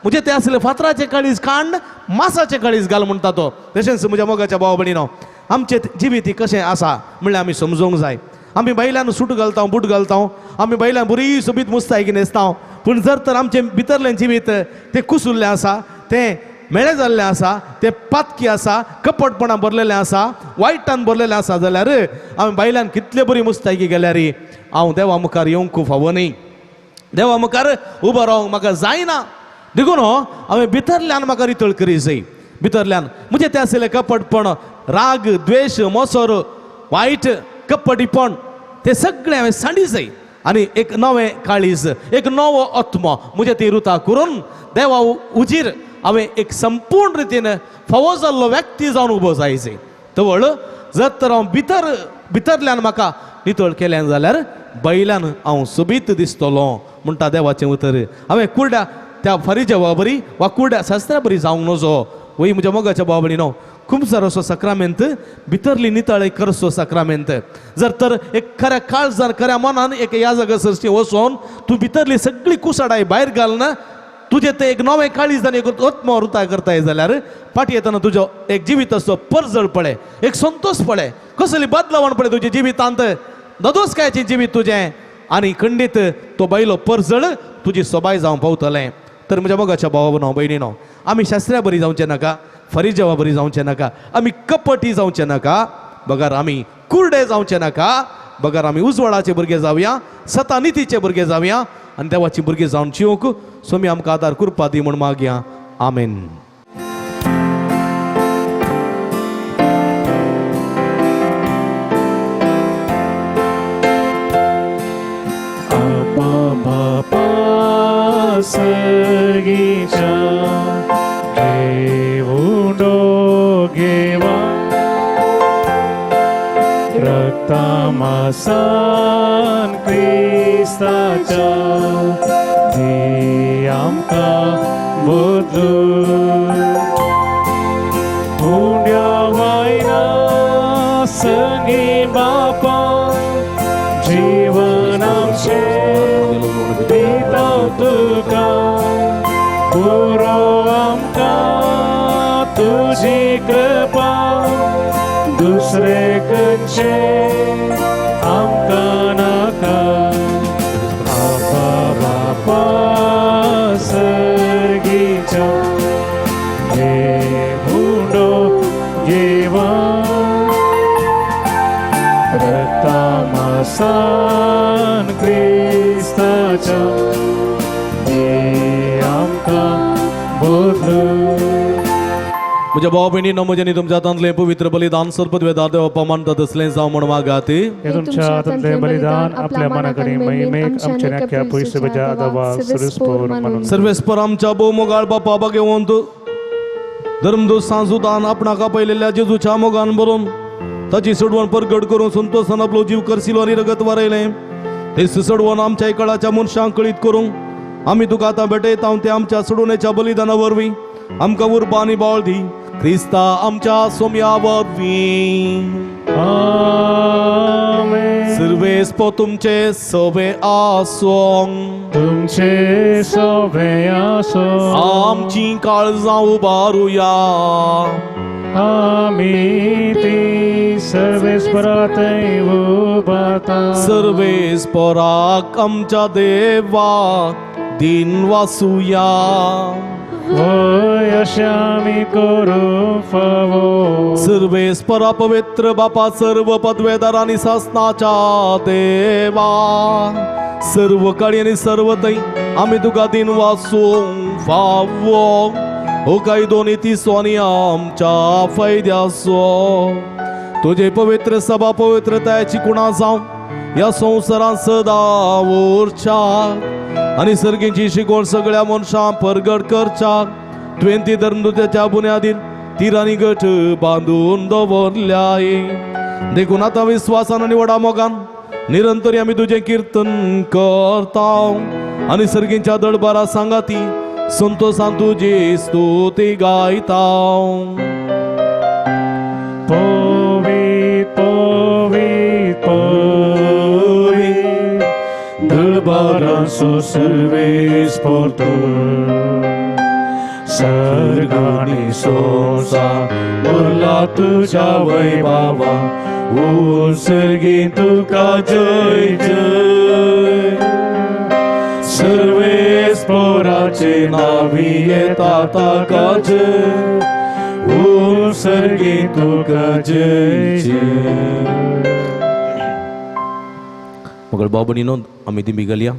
मुझे तें आसलें फातराचें काळीज कांड मासाचें काळीज घाल म्हणटा तो तशेंच म्हज्या मोगाच्या भाव भयणीनो आमचें जिवीत कशें आसा म्हणल्यार आमी समजूंक जाय आमी बैलान सूट घालता बूट घालता आमी बैलान बरी सोबीत मुस्तायकी न्हेसता पूण जर तर आमचें भितरलें जिवीत तें कुसुल्लें आसा तें मेळें जाल्लें आसा तें पातकी आसा कपटपणां भरलेलें आसा वायटान भरलेलें आसा जाल्यार हांवें बायल्यान कितले बरी मुस्तायकी गेल्यार हांव देवा मुखार येवंक फावो न्ही देवा मुखार उबो रावंक म्हाका जायना देखून हांवें भितरल्यान म्हाका नितळ करी जाय भितरल्यान म्हणजे तें आसलें कपटपण राग द्वेश मोसोर वायट कपटीपण तें सगळें हांवें सांडी जाय आनी एक नवें काळीज एक नवो आत्मो म्हणजे ती रुता करून देवा उजीर हांवें एक संपूर्ण रितीन फावो जाल्लो व्यक्ती जावन उबो जायचे तवळ जर तर हांव भितरल्यान म्हाका नितळ केलें जाल्यार बैलान हांव सोबीत दिसतलो म्हणटा देवाचें उतर हांवें कुरड्या त्या फारिजेवा बरी वा कुरड्या शास्त्रा बरी जावंक नजो वय म्हज्या मोगाच्या भाव भयणीनो खूप सारो असो सक्रामेंत भितरली नितळ एक करसो सक्रामेंत जर तर एक खऱ्या काळजान खऱ्या मनान एक या जागा सरशी वचोन तू भितरली सगळी कुसाडाय भायर घाल ना तुझे ते एक नवे काळीजान एक आत्मा वृताय करताय जाल्यार फाटी येताना तुजो एक जिवीत असो परजळ पडे एक संतोष पडे कसली बदलावण पडे तुझे जिवितांत ददोसकायचे जिवीत तुझे आणि खंडीत तो बायलो परजळ तुझी सोबाय जावं पावतलें तर म्हज्या मोगाच्या भावा भयणीनो आमी शास्त्र्या बरी जावचे नाका फरिजेवा बरी जावचे नाका आमी कपटी जावचे नाका बगार आमी कुर्डे जावचे नाका बगार आमी उजवाडाचे भुरगे जावया सता नितीचे भुरगे जावया आनी देवाची भुरगे जावन जिवंक सोमी आमकां आदार करपा दी म्हण मागया आमेन. सर्गीच्या घेऊन घेवा रक्तामासान क्रिस्ताच्या दी आमकां बदलू हुंड्या वायना संगी बापा जीवन आमचें दिता तुका पुरो आमकां तुजी कृपा दुसरे खंयचे आमकां नाका आपा बापा सर्गीच्या घेवुंडो घेवा रक्तामासान क्रिस्ताच्या म्हज्या भाव भयणीनो म्हजें न्ही तुमच्या हातांतलें पवित्र बलिदान सर्पद्वेदार देवा पमानता तसलें जावं म्हण मागात हे तुमच्या हातांतलें बलिदान आपल्या मनाकरी महिमेक आमच्या नक्या पयस बजा आदावा सर्वेस्पोर म्हणून सर्वेस्पर आमच्या भोव मोगाळ बापा भगवंत धर्मदूत सांजुदान आपणाक आपयलेल्या जेजूच्या मोगान बरोवन ताची सडवण परगट करून संतोषान आपलो जीव करशिलो आनी रगत वारयलें ते सडवण आमच्या इकळाच्या मनशांक कळीत करूंक आमी तुका आतां भेटयता ते आमच्या सडवणेच्या बलिदाना वरवीं आमकां उर्बा आनी बाळ दी क्रिस्ता आमच्या सोम्या वरवीं आमेन. सर्वेस्पो तुमचे सवे आसों तुमचे सवे आसो आमची काळजां उबारुया आमी ती सर्वेस्परातय उबारता सर्वेस्पराक आमच्या देवाक दिन वासुया वय अशें आमी करूं फावो सर्वेस्परा पवित्र बापा सर्व पदवेदार आनी सासनाच्या देवा सर्व काळी आनी सर्व थंय आमी तुका दिन वासूंक फावो हो काही दोन्ही तिसो आनी आमच्या फायद्याचो तुझे पवित्र सभा पवित्रतायाची कुणा जावं ह्या संवसारांत सदां उरच्या आनी सर्गेची शिकवण सगळ्या मनशां परगट करच्या तुवें ती धर्मदुत्याच्या बुन्यादीर तिरांनी गठ बांदून दवरल्या देखून आतां विस्वासान आनी व्हडा मोगान निरंतरी आमी तुजें कीर्तन करता आनी सर्गेच्या दरबारा सांगाती संतोषान तुजी स्तुती गायता पवित पवित पवित दरबारांचो सर्वेस्पोर सर्गांनी संवसार भरला तुज्या वैभवा सर्गी तुका जय जय सर्वेस्पोराचे नावी येता ताका जय सर्गी तुका जय जय. मगर बाबणीनो आमी ती बिगल्या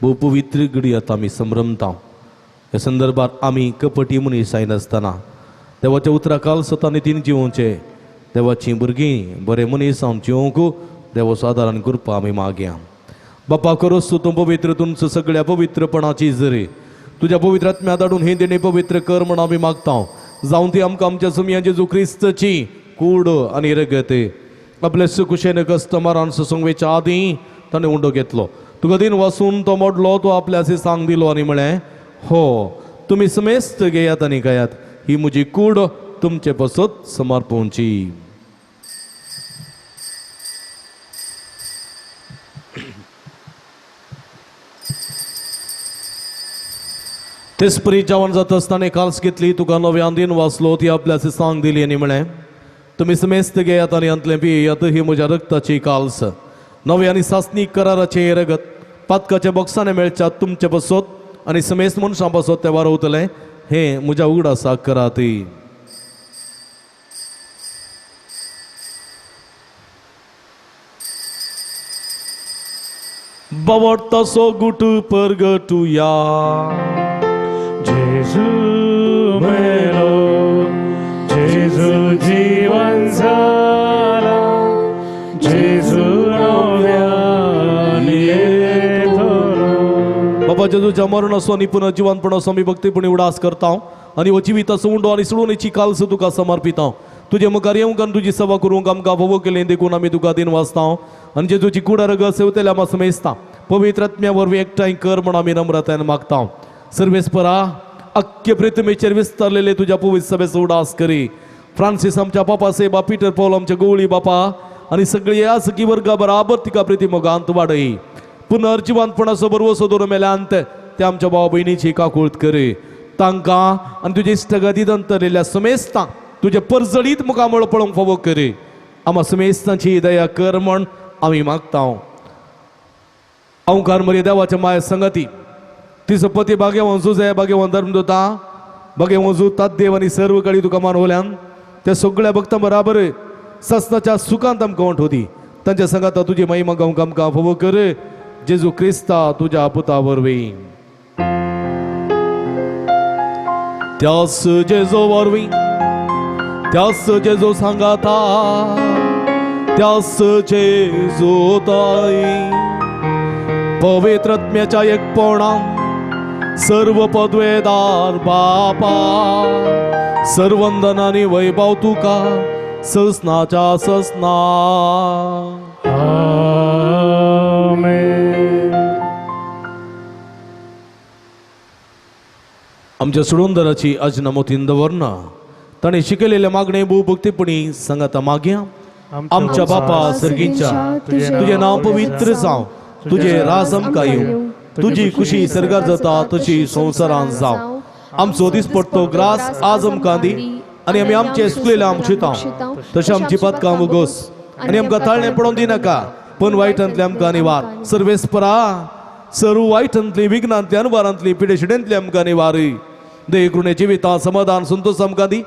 भोव पवित्र घडी आतां आमी संभ्रमता ह्या संदर्भात आमी कपटी मनीस आसतना देवाच्या उतराकाल स्वता नितीन जिवोवचे देवाची भुरगीं बरे मनीस जावन जिवोवंक देवाचो आदारान करपा आमी मागया. बापा करोस तूं पवित्र तुमचो सगळ्या पवित्रपणाची जरी तुज्या पवित्र आत्म्या धाडून ही देणी पवित्र कर म्हण आमी मागता जावन ती आमकां आमच्या सुमया जेजू क्रिस्तची कूड आनी रगत आपल्या सुकुशेन कस्टमरान ससंगवेच्या आदीं ताणें उंडो घेतलो तुका दिन वसून तो मोडलो तो आपल्या सांग दिलो आनी म्हळें हो तुमी समेस्त घेयात आनी गायात ही म्हजी कूड तुमचे पसत समर्पूंची. तेच परी जेवण जात असताना काल्स घेतली तुका नव्या दिन वाचलो ती आपल्याची सांग दिली आणि म्हणे तुम्ही समेस्त घेयात आणि अंतले पियेयात ही म्हज्या रक्ताची काल्स नवे आणि सासनी कराराचे रगत पातकाच्या बॉक्साने मेळच्यात तुमचे बसत आणि समेस्त मनशां बसत ते वारवतले हे म्हज्या उगडासा करात. बवडता सो गुट परगटुया जेजू मेलो, जेजू जीवन झाला, जेजू नव्याने येतलो. बाबा जेजूच्या मरण असो आणि पुन्हा जीवनपण असो मी भक्तीपणे उडास करता आणि हो जिवित असो उंडो आणि सोडूनची काल्स तुका समर्पिता. तुझे मुखार येऊन कान तुझी सभा करूंक आमकां भोव केलें देखून आमी तुका दिन वाचता आणि जेजूची कुडा रग सेवतेले आम्हा समेजता पवित्र आत्म्या वरवीं एकठांय कर म्हण आमी नम्रतायेन मागता. सर्वेस्परा अख्खे प्रितमेचेर विस्तारलेले तुझ्या पवित्र सभेचो उडास करी. फ्रांसीस आमच्या बापा सेबा पीटर पौल आमच्या गवळी बापा आणि सगळे या सखी वर्गा बराबर तिका प्रितिमोगांत वाडय. पुनर्जीवनपणाचो बरवो सोदून मेल्यांत ते आमच्या भाव भयणीची काकुळत करे. तांकां आनी तुजे इश्टगादीत अंतरलेल्या समेस्तांक तुजे परजळीत मुखामळ पळोवंक फावो करे. आम्हा समेस्तांची दया कर म्हण आमी मागता. अवकार मरे देवाच्या माय संगती तिचो पती भाग्यवान जुजे भाग्यवान धर्मदूता भाग्यवान जुतात देव आनी सर्व काळी तुका मानवल्यान त्या सगळ्या भक्तां बराबर ससनाच्या सुखांत आमकां वंटोदी तांच्या संगात तुजी महिमा गावंक आमकां फावो कर. जेजू क्रिस्ता तुज्या पुता वरवीं त्यास जेजो वरवीं त्यास जेजो सांगाता त्यास जेजो ताई पवित्र आत्म्याच्या एकपणान सर्व पदवेदार बापा सर्वंदनानी वैभव तुका ससनाच्या ससना. आमेन. आमच्या सुडोंदराची अजना मोतीन दवरना ताणे शिकलेल्या मागणे भू भक्तीपणी सांगाता मागया. आमच्या बापा सर्गीच्या तुझे नाव पवित्र जावं तुझे राज आमकां येवं तुझी खुशी सर्गार जाता तशी संवसारांत जावं. आमचो दिसपट्टो ग्रास आज आमकां दी आनी आमी आमचे चुकलेले आमचिता तशें आमची पदकां वगोस आनी आमकां ताळणें पडोवन दिनाका पण वायटांतले आमकां निवार. सर्वेस्परा सर्व वायटांतली विघ्नांतली अनुवारांतली पिडेशिडेंतली आमकां निवार. दे कृणे जिवितां समाधान संतोष आमकां दी.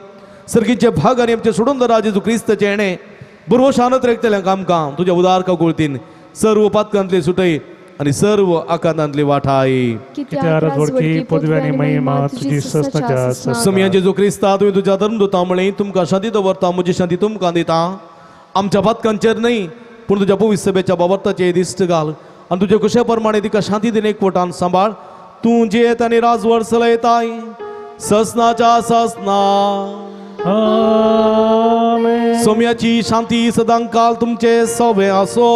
सर्गीचे भाग आनी आमचे सोडून दर जेजू क्रिस्ताचे येणे बरोबर शानत रेखतल्यांक आमकां तुज्या उदार काकुळतीन सर्व पातकांतली सुटय आणि सर्व आकांतांतली वाठाय. कित्या राजवडकी पदवी आनी महिमा तुजी ससनाच्या ससना. समिया जेजू क्रिस्ता तुवें तुज्या धर्मदूता म्हळें तुमकां शांती दवरता म्हजी शांती तुमकां दिता. आमच्या पातकांचेर न्हय पूण तुज्या पवित्र सभेच्या बाबताचेर दिश्ट घाल आनी तुजे कुशे प्रमाणे तिका शांती दिन एकवटान सांबाळ. तूं जेत आनी राजवड चलयताय ससनाच्या ससना. आमेन. सोम्याची शांती सदां काल तुमचे सवे आसो.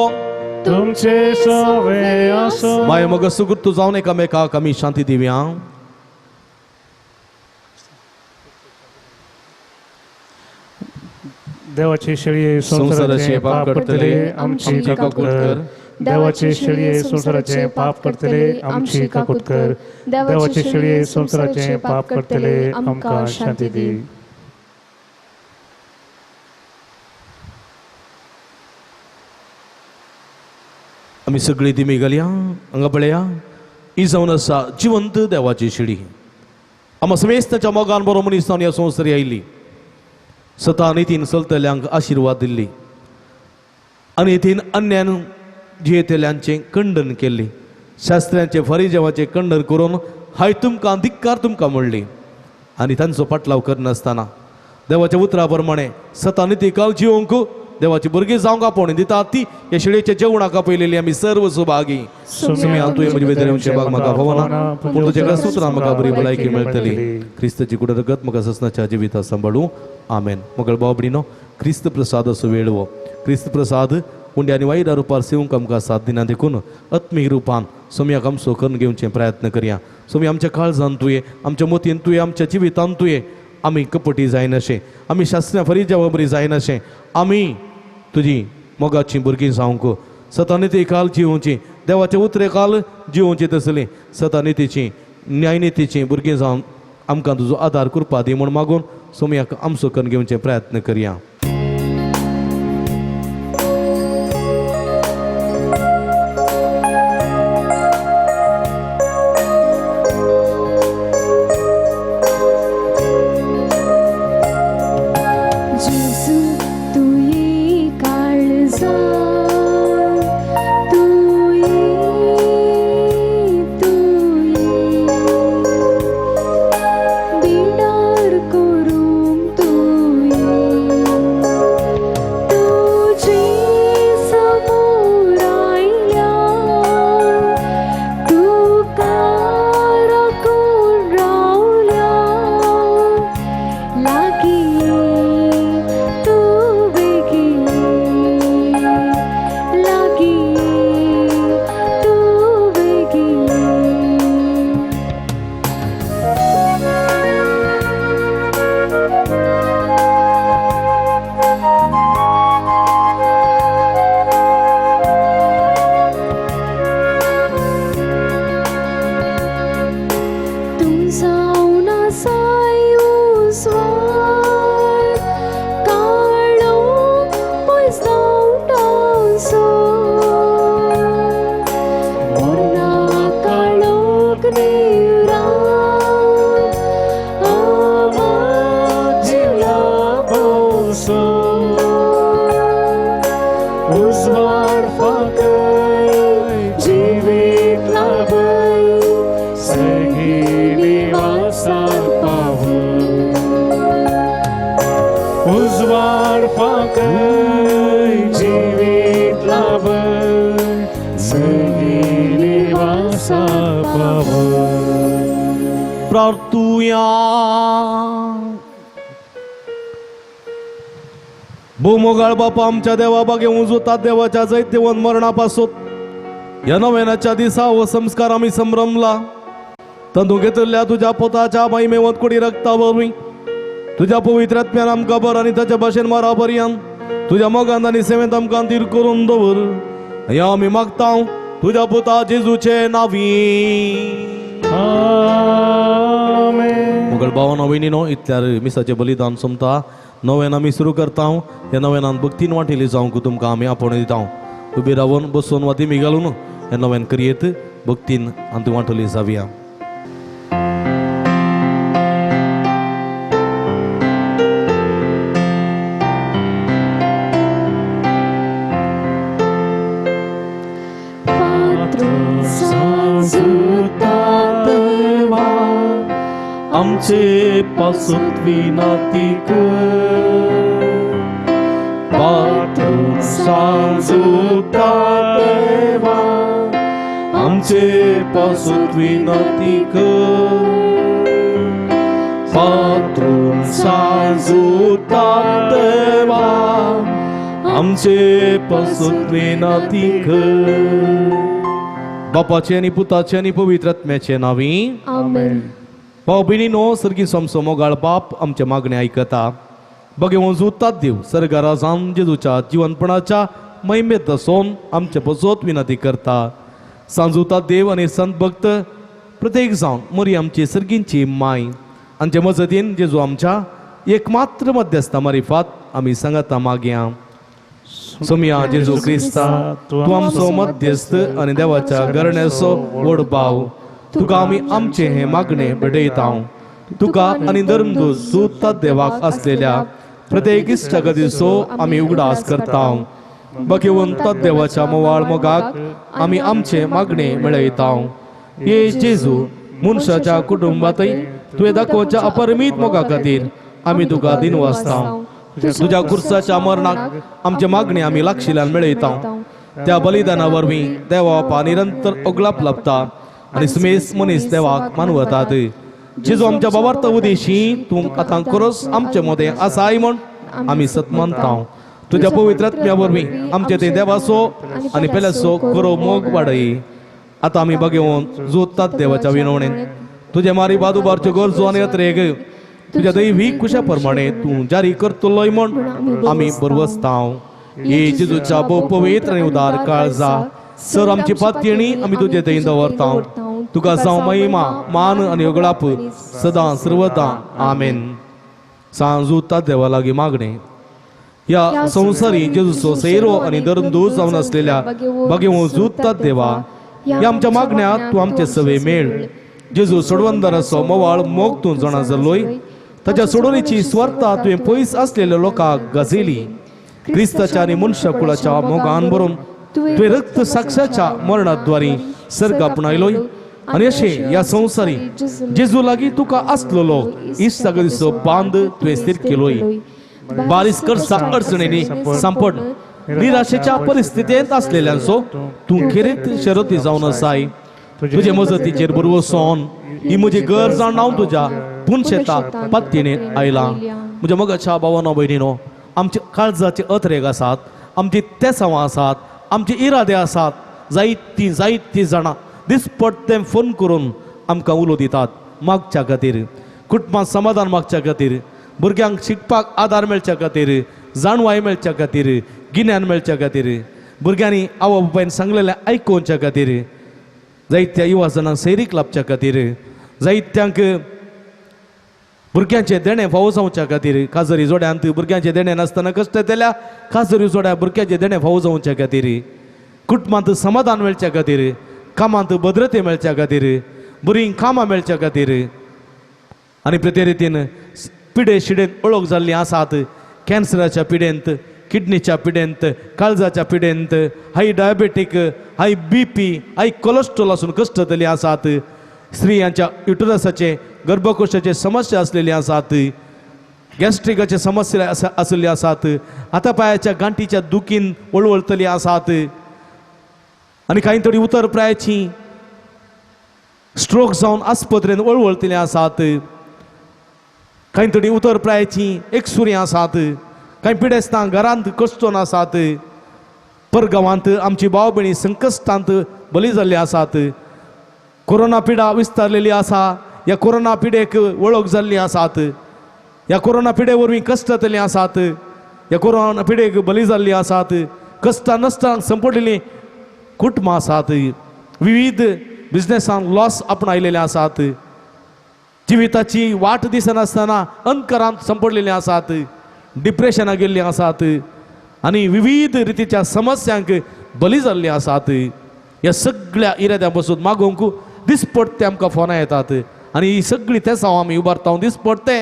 तुमचे सवे आसो. माय मग सुगुर्त जावन एकामेकाक आमी शांती दिवया. देवाची शेळये संसाराचे पाप करतले आमची काकूट कर. देवाची शेळये संसाराचे पाप करतले आमची काकूट कर. देवाची शेळये संसाराचे पाप करतले आमकां शांती दी. आमी सगळीं दिमी घालया हांगा पळया ही जावन आसा जिवंत देवाची शिडी. आमी समेस्ताच्या मोगान बरो मनीस ह्या संवसारी आयिल्ली स्वता नितीन चलतल्यांक आशिर्वाद दिल्ली आनी नितीन अन्यान जियेतल्यांचें खंडन केल्लें शास्त्र्यांचे फरिजेवाचें खंडन करून हाय तुमकां धिक्कार तुमकां म्हणली आनी तांचो पाटलाव करनासतना देवाच्या उतरा प्रमाणे स्वता निती काल जिवंक देवाची भुरगीं जावंक आपोवणी दिता ती ह्या शिळेच्या जेवणाक आपयलेली आमी सर्व सुभागी. तुमी तुवें म्हजे भितर भाग म्हाका भोवना पूण तुज्या सुत्रां म्हाका बरी भलायकी मेळटली. क्रिस्ताची कुडा रगत म्हाका ससनाच्या जिविता सांबाळूं. आमेन. मोगळ बाबडीनो क्रिस्त प्रसाद असो वेळवो क्रिस्त प्रसाद उंड्या आनी वायडा रुपार सेवंक आमकां साथ दिना देखून आत्मीय रुपान सोम्याक आमचो करून घेवचे प्रयत्न करया. सोमी आमच्या काळजान तुये आमच्या मोतयेन तुये आमच्या जिवितान तुये आमी कपटी जायन अशें आमी शास्त्रा फरी जबाबदारी जायन अशें आमी तुजी मोगाची भुरगीं जावंक सतानिती काल जिवोवची देवाचे उतरे काल जिवोवची तसली सतानितीची न्यायनितीची भुरगीं जावन आमकां तुजो आदार करपा दी म्हूण मागून सोमयाक आमचो कन्न घेवचे प्रयत्न करया. प्रार्थूया. भूमोगाळ बापा आमच्या देवा बागे उजवतात देवाच्या जैत देवन मरणापासून या नव्यानाच्या दिसा व संस्कार आम्ही संभ्रमला तंदू घेतल्या तुझ्या पोताच्या महिमेवत कोडी रक्तावरवी तुझ्या पवित्रात्म्यान आमकां बर आनी ताच्या भाशेन मारा पर्यंत तुझ्या मोगान आनी सेवेंत आमकां तीर करून दवर या आमी मागता तुझ्या पुता जेजूचे नावी. मुगल भावानो भयणीनो इतल्यार मिसाचें बलिदान सोमता नव्यान आमी सुरू करता. ह्या नव्यानान भक्तीन वांटिली जावंक तुमकां आमी आपण दिता. उबी रावन बसून वा तिमी घालून ह्या नव्यान करयेत भक्तीन आमी वांटली जावया. आमचे पासून विनंती कर पातून सांजुता देवा आमचे पासून विनंती कर पातून सांजुता देवा आमचे पासून विनंती कर. बापाचे आनी पुताचे आनी पवित्र आत्म्याचे नावी आमेन. भाव भयणीनो सर्गी सोमसो मोगाळ बाप आमचे मागणे आयकता बघेवून जुतात देव सर्गा राजान जेजूच्या जीवनपणाच्या महिमेत दसोन आमचे पसोत विनंती करता. सांजुतात देव आनी संत भक्त प्रत्येक जावन मरी आमची सर्गींची माय आमचे मजतीन जेजू आमच्या एकमात्र मध्यस्था मारिफात आमी सांगता मागया. सोमया जेजू क्रिस्ता तू आमचो मध्यस्थ आनी देवाच्या गरण्याचो व्हड भाव तुका आमी आमचे हे मागणे बडयता. तुका आनी धर्मदूत सुतात देवाक असलेल्या प्रत्येक इश्टागतीचो आमी उगडास करता. भगवंत देवाच्या मोवाळ मोगाक आमी आमचे मागणे मेळयता. हे जेजू मनशाच्या कुटुंबातय तुवें दाखोवच्या अपरिमीत मोगा खातीर आमी तुका दिनवासता. तुझ्या कुर्साच्या मरणाक आमचे मागणे आमी लागशिल्ल्यान मेळयता. त्या बलिदाना वरवीं देवा बापा निरंतर ओगलाप लाभता आनी समेस मनीस देवाक मानवतात. जेजू आमच्या बाबार्थ उदेशी तूं आतां खरोच आमचे मदें आसाय म्हण आमी सत मानता. तुझ्या पवित्र आत्म्या वरवीं आमचे ते देवाचो आनी पेल्याचो खरो मोग वाडय. आतां आमी बघेवन जोडतात देवाच्या विनवणेंत तुझे मारी बादुबारच्यो गरजो आनी अत्रेक तुझ्या दैवीक कुशाप्रमाणे तू जारी करतलोय म्हण आमी बरवस्ताव ये जेजूच्या भोव पवित्र आनी उदार काळजा सर आमची पातयेणी आमी तुजे दयेन दवरताव तुका जावं महिमा मान आनी अगळाप सदां सर्वदा आमेन. सांजूता देवा लागीं मागणे या संवसारी जेजूचो सेरो आनी दरदूर जावन आसलेल्या बागेवो जुतात देवा या आमच्या मागण्यात तूं आमचे सवे मेळ. जेजू सोडवंदाराचो मोवाळ मोग तूं जाणा जाल्लोय ताच्या सोडवणीची स्वार्था तुवें पयस आसलेल्या लोकांक गाजयली. क्रिस्ताच्या आनी मनुष्य कुळाच्या मोगान भरून तुवें रक्त साक्षाच्या मरणाद्वारे सर्ग आपणायलोय आनी अशें ह्या संवसारी जेजू लागीं तुका आसलेलो इश्ट दिसो बांद तुवें स्थिर केलोय. बारीस करसा अडचणींनी सांपड निराशेच्या परिस्थितीत असलेल्यांचो तूं खेरीत शरती जावन आसाय. तुजे मजतीचेर बरवोसन ही म्हजी गरज हांव तुज्या पुनशेता पातयेनेर आयला. म्हज्या मगाच्या भावानो भयणीनो आमचे काळजाचे अथरेग आसात आमची तेसांवां आसात आमचे इरादे आसात जायतीं जाणां दिसपट्टे फोन करून आमकां उलो दितात मागच्या खातीर कुटुंबांत समाधान मागच्या खातीर भुरग्यांक शिकपाक आदार मेळच्या खातीर जाणवाय मेळच्या खातीर गिन्यान मेळच्या खातीर भुरग्यांनी आवय बापायन सांगलेलें आयकोवच्या खातीर जायत्या युवा जणांक सैरीक लाभच्या खातीर जायत्यांक भुरग्यांचे देणे फावो जावच्या खातीर काजरी जोड्यांत भुरग्यांचे देणे नासतना कश्ट केल्या काजरी जोड्या भुरग्यांचे देणे फावो जावच्या खातीर कुटुंबांत समाधान मेळच्या खातीर कामांत भद्रते मेळच्या खातीर बरीं कामां मेळच्या खातीर आनी प्रते रितीन पिडे शिडेंत ओळख जाल्लीं आसात. कॅन्सराच्या पिडेंत किडनीच्या पिडेंत काळजाच्या पिडेंत हाय डायबेटीक हाय BP हाय कोलेस्ट्रॉल आसून कश्ट जाल्लीं आसात. स्त्रियांच्या युटरसाचे गर्भकोशाचे समस्या आसलेली आसात. गॅस्ट्रिकाचे समस्या आसलेली आसात. हातापायाच्या गांठीच्या दुखीन वळवळतली आसात आनी कांय तरी उतर प्रायाची स्ट्रोक जावन आस्पत्रेन वळवळतली आसात. कांय तरी उतर प्रायाची एकसुरी आसात. कांय पिडेस्तां घरांत कश्टोन आसात. परगांवांत आमची भाव भयणी संकश्टांत बली जाल्ली आसात. कोरोना पिडा विस्तारलेली आसा. ह्या कोरोना पिडेक वळख जाल्ली आसात. ह्या कोरोना पिडे वरवीं कश्ट जातलीं आसात. ह्या कोरोना पिडेक बली जाल्ली आसात. कश्टां नश्टांक संपडलेलीं कुटुंबां आसात. विविध बिझनेसांत लॉस आपणायलेले आसात. जिविताची वाट दिसनासतना अंतरांत संपडलेलीं आसात. डिप्रेशनाक गेल्लीं आसात आनी विविध रितीच्या समस्यांक बली जाल्लीं आसात. ह्या सगळ्या इराद्यां पासून मागोवंक दिसपट्टे आमकां फोनां येतात आनी ही सगळीं तेसां आमी उबारता दिसपट्टे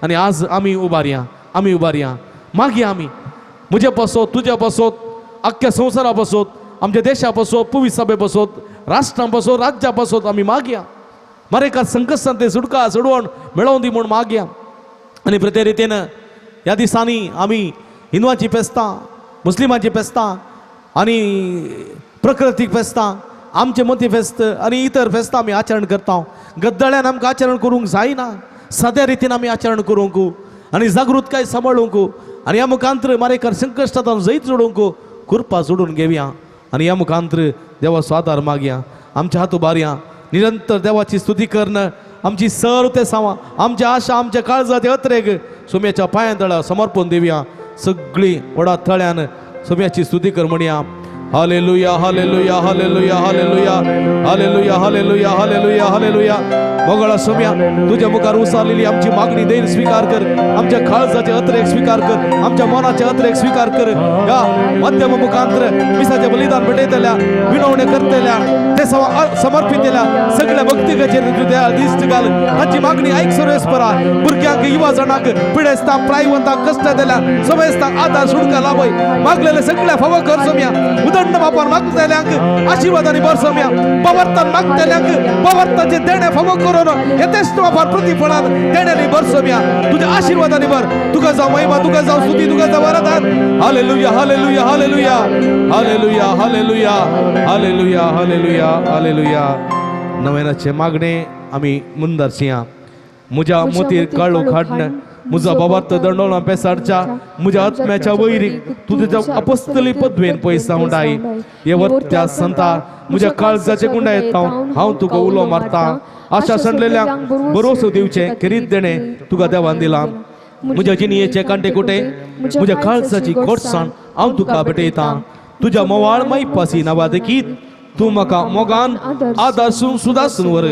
आनी आज आमी उबारया मागया आमी म्हजे पासत तुज्या पासत आख्ख्या संवसारा पासत आमच्या देशा पासत पवित्र सभे पासत राष्ट्रां पासत राज्या पासत आमी मागया मारेका संकश्टांत ते सुटका सोडवण मेळोवन दी म्हूण मागया. आनी प्रते रितीन ह्या दिसांनी आमी हिंदुवांची फेस्तां मुस्लिमांची फेस्तां आनी प्रकृतीक फेस्तां आमचे मती फेस्त आनी इतर फेस्तां आमी आचरण करता. गद्दळ्यान आमकां आचरण करूंक जायना. साद्या रितीन आमी आचरण करूंक आनी जागृतकाय सांबाळूंक आनी ह्या मुखांतर मारेकार संकश्टांत जैत जोडूंक कृपा जोडून घेवया आनी ह्या मुखांतर देवाचो आदार मागया. आमच्या हात उबारया निरंतर देवाची स्तुती करणं आमची सर्व ते सावा आमच्या आशा आमच्या काळजाचे अत्रेक सोम्याच्या पांयां समर्पण देवया. सगळी वडा थळ्यान सोम्याची स्तुती कर म्हणया. Hallelujah hallelujah hallelujah hallelujah hallelujah hallelujah hallelujah hallelujah. मोगळा सोम्या तुझ्या मुखार उसारलेली आमची मागणी देण स्वीकार कर. आमच्या काळजाचे अत्रेक स्वीकार कर. आमच्या मनाचे अत्रेक स्वीकार कर. या मध्यम मुखांतर मिसाचे बलिदान भेटयतल्या विनवणे करतल्या ते समर्पित केल्या सगळ्या भक्तिकाचे तुझ्या दिश्ट घाल. हाची मागणी ऐक सर्वेस्परा. भुरग्यांक युवा जणांक पिडेस्तांक प्रायवंतांक कश्ट दिल्या समेस्तांक आदार सुटका लाभय मागलेले सगळ्या फावो कर सोम्या. उदंड बापान मागतल्यांक आशिर्वादांनी भर सोम्या. पवर्तन मागतल्यांक पवर्तनाचे देणे फावो करून यथेष्ट बापान प्रतिफळान देण्यानी भर सोम्या. तुझ्या आशिर्वादांनी भर. तुका जावं महिमा तुका जावं स्तुती तुका जावं वरदान. Hallelujah hallelujah hallelujah hallelujah hallelujah hallelujah hallelujah hallelujah. नव्यानाचे मागणे आमी मुंदारशिया. म्हज्या मतीर काळो खाडण म्हजो बाबार्थ दंडोळा पेसाडच्या म्हज्या आत्म्याच्या वैरीक तुझ्या अपस्तली पदवेन पयसा उंडाय. हे वर्त्या संता म्हज्या काळजाचे गुंडायेत हांव तुका उलो मारता आशा सडलेल्यांक भरोसो दिवचे करीत देणे तुका देवान दिला. म्हज्या जिणयेचे कांटे कुटे म्हज्या काळजाची घोटसाण हांव तुका भेटयतां. तुज्या मोवाळ मैपासी नांवा देखीत तूं म्हाका मोगान आदासून सुदासून व्हर.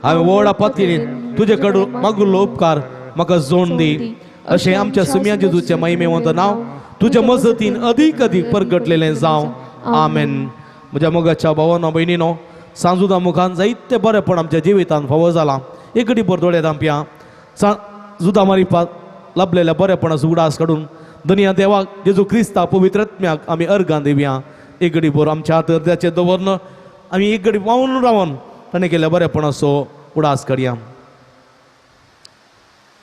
हांवें व्हड आपत्तीन तुजे कडून मागुल्लो उपकार म्हाका जोड दी. अशें आमच्या सुम्या जेजूचे महिमेवंत नांव तुज्या मजतीन अदीक अदीक परगटलेलें जावं. आमेन. म्हज्या मोगाच्या भावांनो भयणीनो, सांजुदा मुखान जायते बरेपण आमच्या जिवितांत फावो जालां. एक टिपर दोळे धांपया. जुदा मारिपाक लाभलेल्या बरेपणाचो उडास काडून दुनिया देवाक जेजू क्रिस्ता पवित्र आत्म्याक आमी अर्गां दिवया. एक घडीभर आमच्या हाताचेर दवरन आमी एक घडी वावून रावन ताणें केल्या बरेपणाचो उडास काडया.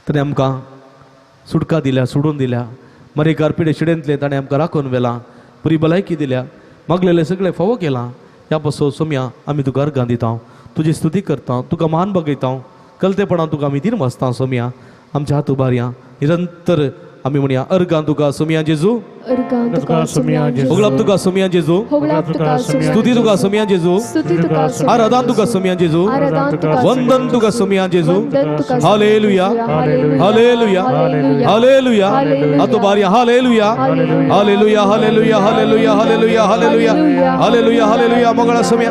ताणें आमकां सुटका दिल्या, सोडून दिल्या. मरेकार पिडे शिडेंतले ताणें आमकां राखून व्हेला. बरी भलायकी दिल्या. मागलेले सगळे फावो केला. ह्या पासो सोम्या आमी तुका अर्गां दिता, तुजी स्तुती करता, तुका मान बगयता. कलतेपणान तुका आमी दिन वाचता. सोम्या आमच्या हात उबारया. निरंतर आमी म्हणया अर्गां तुका सोम्या जेजू, तुका सोम्या जेजू, होगलाप तुका सोम्या जेजू, स्तुती तुका सोम्या जेजू, आराधन तुका सोम्या जेजू, वंदन तुका सोम्या जेजू. Hallelujah, hallelujah, hallelujah. हात उबारया. Hallelujah, hallelujah, hallelujah, hallelujah, hallelujah, hallelujah, hallelujah, hallelujah. मंगळा सोम्या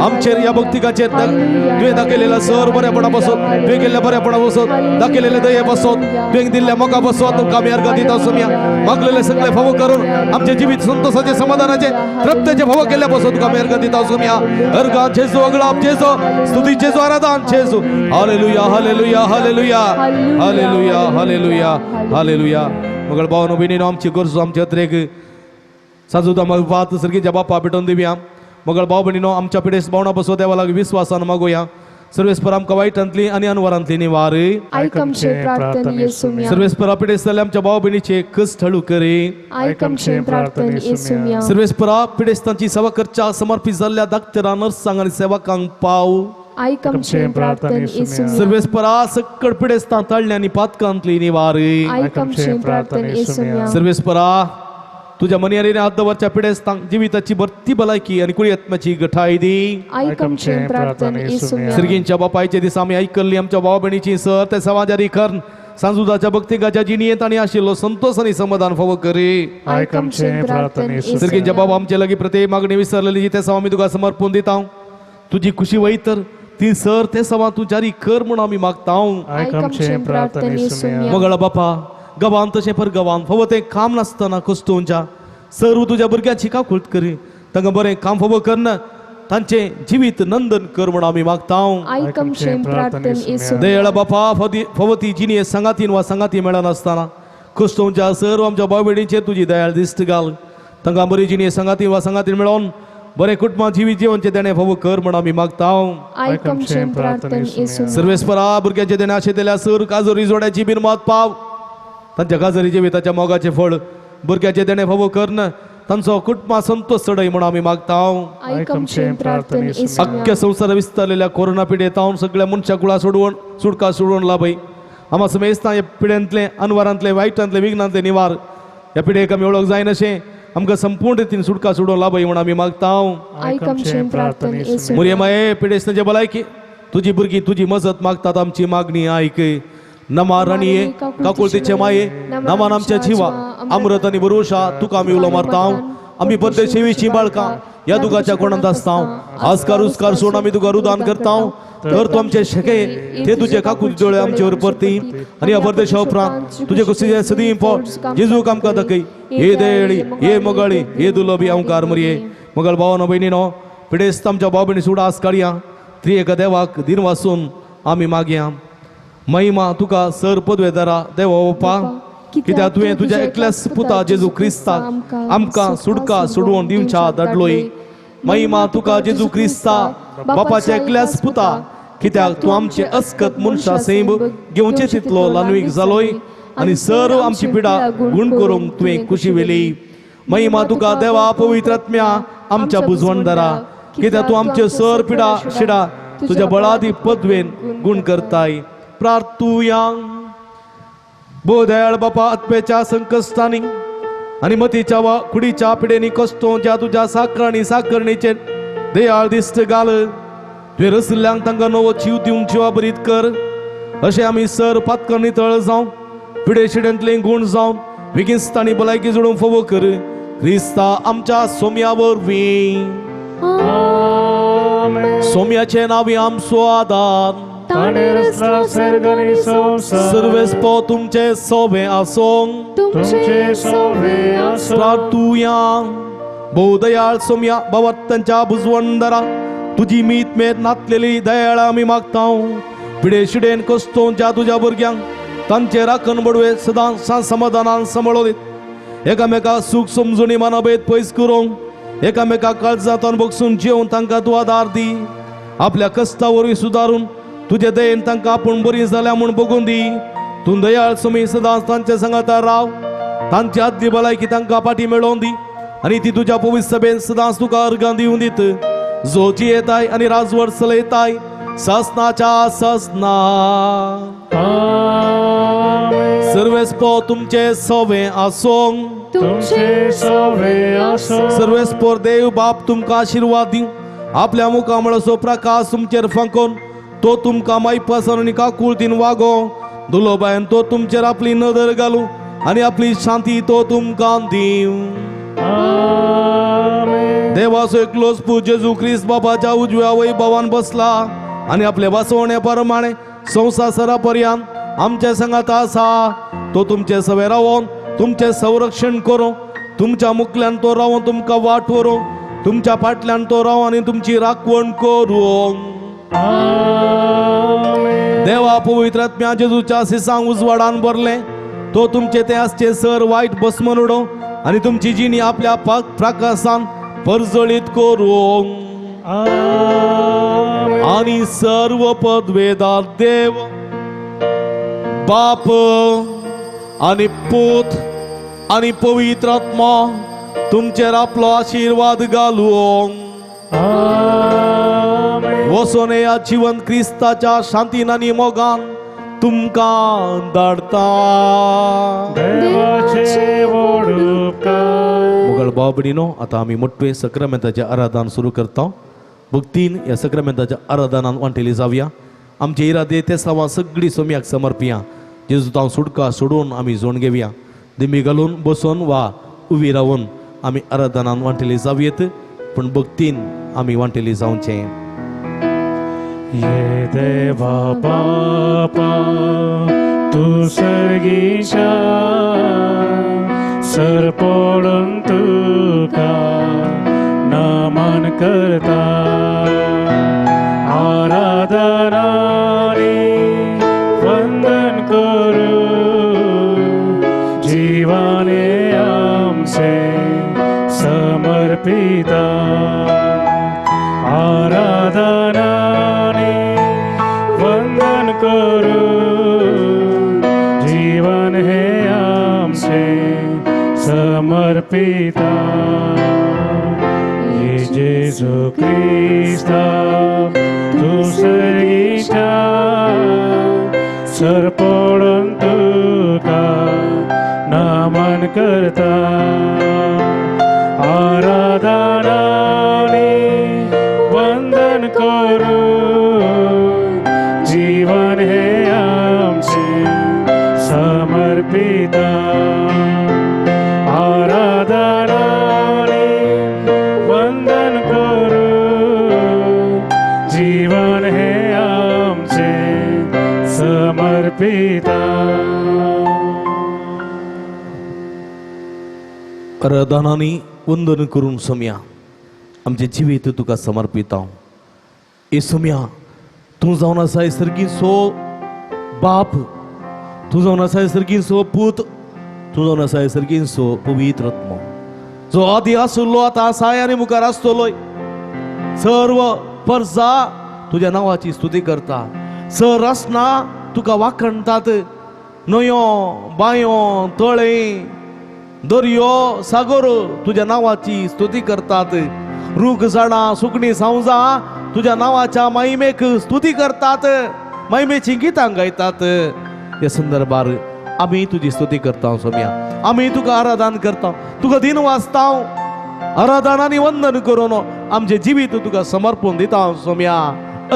आमचेर या भक्तिकाचेर तुवें दाखयलेला सर बरेपणा बसोत, तुवें केल्ल्या बरेपणा बसोत, दाखयलेले दये बसोत, तुवें दिल्ल्या मोगा बसोत तुमकां आमी अर्गां दिता. सोम्या मागलेले सगळे फावो करून आमचे जिवीत संतोषाचे समाधानाचे तृप्तेचे फावो केल्ल्या बसोत तुका आमी अर्गां दिता. सोम्या अर्गां जेजू, अगलाप जेजू, स्तुती जेजू, आराधन जेजू. Hallelujah, hallelujah, hallelujah, hallelujah, hallelujah, hallelujah. मगळ भावानो भयणीनो, आमची गरजो आमच्या हत्रेक साजुदा वात सर्गीच्या बापा भेटोवन दिवया. मगळ भाव भयणीनो, आमच्या पिडेस भावना बसो देवा लागीं विश्वासान मागोया. सर्वेस्पर आमकां वायटांतली आनी अनवरांतली निवार. ऐक आमचे प्रार्थना येसुम्या. सर्वेस्परा पिडेस जाल्यार आमच्या भाव भयणीचे कस्ट हळू करे. ऐक आमचे प्रार्थना येसुम्या. सर्वेस्परा पिडेस्तांची सेवा करच्या समर्पित जाल्ल्या दाक्तरां, नर्सांक आनी सेवकांक पाव. ऐक आमचे प्रार्थना येसुम्या. सर्वेस्परा सकळ पिडेस्तां ताळल्या आनी पातकांतली निवार. ऐक आमचे प्रार्थना येसुम्या. सर्वेस्परा तुझ्या मनियारीने हात दवरच्या पिडेस्तांक जिविताची भरती भलायकी आनी कुडी आत्म्याची गठाय दी. ऐक आमचे प्रार्थना येसुम्या. सर्गींच्या बापायचे दिसा आमी आयकल्ली आमच्या भाव भयणीची सर ते समाजारी खर्न सांजुदाच्या भक्तिकाच्या जिणयेंत आनी आशिल्लो संतोष आनी समाधान फावो करे. ऐक आमचे प्रार्थना येसुम्या. सर्गींच्या बाबा आमचे लागीं प्रत्येक मागणी विसरलेली जी ते सवा आमी तुका समर्पून दिता. तुजी खुशी वयतर ती सर ते सवा तूं जारी कर म्हूण आमी मागता. ऐक आमचे प्रार्थना येसुम्या. मगळा बापा गवान तशें पर गवान फावो तें काम नासतना कस्तूंच्या सर्व तुज्या भुरग्यांची काकुळट करी. तांकां बरें काम फावो करना, तांचे जिवीत नंदन कर म्हूण आमी मागता. ऐक आमचे प्रार्थना येसुम्या. दयाळा बापा फवती जिणे संगातीन वा संगाती मेळनासतना कस्तूंच्या सर्व आमच्या भाव भयणीचेर तुजी दयाळ दिश्ट घाल. तांकां बरी जिणे संगाती वा संगातीन मेळोन बरें कुटुंबां जिवीत जिवनचे देणे फावो कर म्हूण आमी मागता. ऐक आमचे प्रार्थना येसुम्या. सर्वेस्परा भुरग्याचे देणे आशिल्ल्या सर काजोरी जोड्याची बिनमत पाव. तांच्या काजरी जिविताच्या मोगाचे फळ भुरग्याचे देणे फावो करन तांचो कुटुंबा संतोष चडय म्हूण आमी मागता. ऐक आमचे प्रार्थना येसुम्या. अख्ख्या संवसार विस्तारलेल्या कोरोना पिडेत हांव सगळ्या मनशा कुळा सोडवून सुटका सोडून लाभय. आम्हा समेस्ता ह्या पिड्यांतले अनवरांतले वायटांतले विघ्नांतले निवार. ह्या पिडेक आमी ओळख जाय नशें आमकां संपूर्ण रितीन सुटका सोडून लाभय म्हूण आमी मागता. ऐक आमचे प्रार्थना येसुम्या. मुरये माये पिडेस्तांचे भलायकी तुजी भुरगीं तुजी मजत मागतात. आमची मागणी आयक. नमा राणीये काकुळतीचे माये नमान आमच्या जिवा अमृत आनी भरोशा तुका आमी उलो मारता. आमी परदेशेवीची बाळकां ह्या दुगाच्या कोणांत आसता. आस्कार उस्कार सोडून आमी तुका रुदान करता. तर तूं आमचे शेके ते तुजे काकुळचे दोळे आमचेवर परती आनी ह्या परदेशा उपरांत तुजे कुशीचे सदी पोट जेजूक आमकां दाखय. हे देळी हे मोगाळी हे दुलोबी अवकार मरये. मोगल भावानो भयणीनो, पिडेस्त आमच्या भाव भयणी उडास काडया. त्रिएका देवाक दिन वाचून आमी मागया. महिमा तुका सर पदवेदारा देवा बापा, कित्याक तुवें तुज्या एकल्याच पुता जेजू क्रिस्ताक आमकां सुटका सोडवून दिवच्या धाडलोय. महिमा तुका जेजू क्रिस्ता बापाच्या एकल्याच पुता, कित्याक तूं आमचे अस्कत मनशा सैम घेवचे तितलो लानवीक जालोय आनी सर्व आमची पिडा गुण करूंक तुवें खुशी वेली. महिमा तुका देवा पवित्र आत्म्या आमच्या बुजवणदारा, कित्याक तूं आमचे सर पिडा शिडा तुज्या बळादी पदवेन गुण करताय. प्रार्थुया. बोदयाळ बापा आत्म्याच्या संकश्टांनी आणि मतीच्या वा कुडीच्या पिडेनी कस्तो ज्या तुझ्या साकराणी साकरणीचे दयाळ दिश्ट घाल. तुवें रसिल्ल्यांक तांकां नवो जीव दिवंक जिवा बरीत कर. अशें आमी सर पातकळ नितळ जावन पिडे शिडेंतले गुण जावन विगिस्त आनी भलायकी जोडून फोव कर. क्रिस्ता आमच्या सोम्या वरवीं. सोम्याचे नावी आमचो आदार. ताणे रचला सर्ग आनी संवसार. सर्वेस्पो तुमचे सोबे आसोंग. तुमचे सोबे आसो. प्रार्थुया. बहुदयाळ सोम्या भवत्तांच्या बुजवंदरा तुझी मीत मेद नातलेली दयाळ आमी मागतां. पिडे शिडेन कस्तो ज्या तुझ्या भुरग्यांक तांचे राखण बडवे सदां समाधानान सांबाळून दित. एकामेकाक सूख समजुनी मनभेद पयस करूंक एकामेकाक काळजांतून बगसून जेवन तांकां तूं आदार दी. आपल्या कश्टा वरवीं सुदारून तुझे दयेन तांकां आपूण बरी जाल्या म्हूण बगून दी. तूं दयाळ सोमी सदांच तांचे सांगाता राव. तांची आदली भलायकी तांकां फाटी मेळोवन दी आनी ती तुज्या पवित्र सभेन सदांच तुका अर्गां दिवून दीत. जोची येताय आनी राजवट चलयताय सासनाच्या सासना. सर्वेस्पो तुमचे सोबे आसोंग. तुमचे सोबे आसो. सर्वेस्पोर देव बाप तुमकां आशिर्वाद दिव. आपल्या मुखामळाचो प्रकाश तुमचेर फांकोन तो तुमकां मायपासन आनी काकुळतीन वागो. दुलोबायन तो तुमचेर आपली नदर घालू आनी आपली शांती तो तुमकां दिव. देवाचो एकलोच पूत जेजू ख्रिस्त बापाच्या उजव्या वैभवान बसला आनी आपल्या बसवण्या प्रमाणे संवसारा पर्यंत आमच्या संगात आसा. तो तुमचे सवे रावोन तुमचे संरक्षण करो. तुमच्या मुखल्यान तो रावोन तुमकां वाट व्हरो. तुमच्या फाटल्यान तो राव आनी तुमची राखवण करूं. देवा पवित्र आत्म्या जेजूच्या सिसांक उजवाडान भरले. तो तुमचे ते आसचे सर वायट भस्मन उडो आनी तुमची जिणी आपल्या प्रकाशान परजळीत करूं. आनी सर्व पदवेदार देव बाप आनी पूत आनी पवित्र आत्मा तुमचेर आपलो आशीर्वाद घालूं. वसोन या जिवन क्रिस्ताच्या शांतीन आनी मोगान तुमकां धाडता. देवाचे व्हड उपकार. मुगळ भाव भयणीनो, आतां आमी मोठवे सक्रामेंताचें आराधन सुरू करता. भक्तीन ह्या सक्रामेंताच्या आराधनान वांटेली जावया. आमचे इरादे ते सावा सगळी सोम्याक समर्पिया. जेजूतां सुटका सोडून आमी जोड घेवया. दिमी घालून बसून वा उबी रावन आमी आराधनान वांटेली जावयेत, पूण भक्तीन आमी वांटेली जावचें. ये देवा बापा तू सर्गीच्या सर पडून तुका नमन करता. आराधनाने वंदन करू जीवाने आमचे समर्पिता. आराधनाने वंदन करू जीवन हे आमचे समर्पिता. ये जेजू ख्रिस्ता तू सर्गीच्या सर पडून तुका नमन करता. आराधनाने वंदन करू जीवन हे आमचे समर्पिता. आराधनाने वंदन करू जीवन हे आमचे समर्पिता. आराधनांनी वंदन करून सोम्या आमचे जिवीत तुका समर्पिता. ए सोम्या, तूं जावन आसा सर्गीचो बाप, तूं जावन आसा सर्गीचो पूत, तूं जावन आसा सर्गीचो पवित्र आत्मा, जो आदी आसलो आतां आसाय आनी मुखार आसतलोय. सर्व परजा तुज्या नांवाची स्तुती करता. सर आसना तुका वाखणटात. न्हंयो बांयो तळे दर्यो सागर तुज्या नांवाची स्तुती करतात. रूख झाडां सुकणी सावजां तुज्या नांवाच्या महिमेक स्तुती करतात. महिमेची गितां गायतात. ह्या संदर्भार आमी तुजी स्तुती करता सोम्या. आमी तुका आराधन करता, तुका दिन वाचता. आराधन आनी वंदन करून आमचे जिवीत तुका समर्पून दिता सोम्या.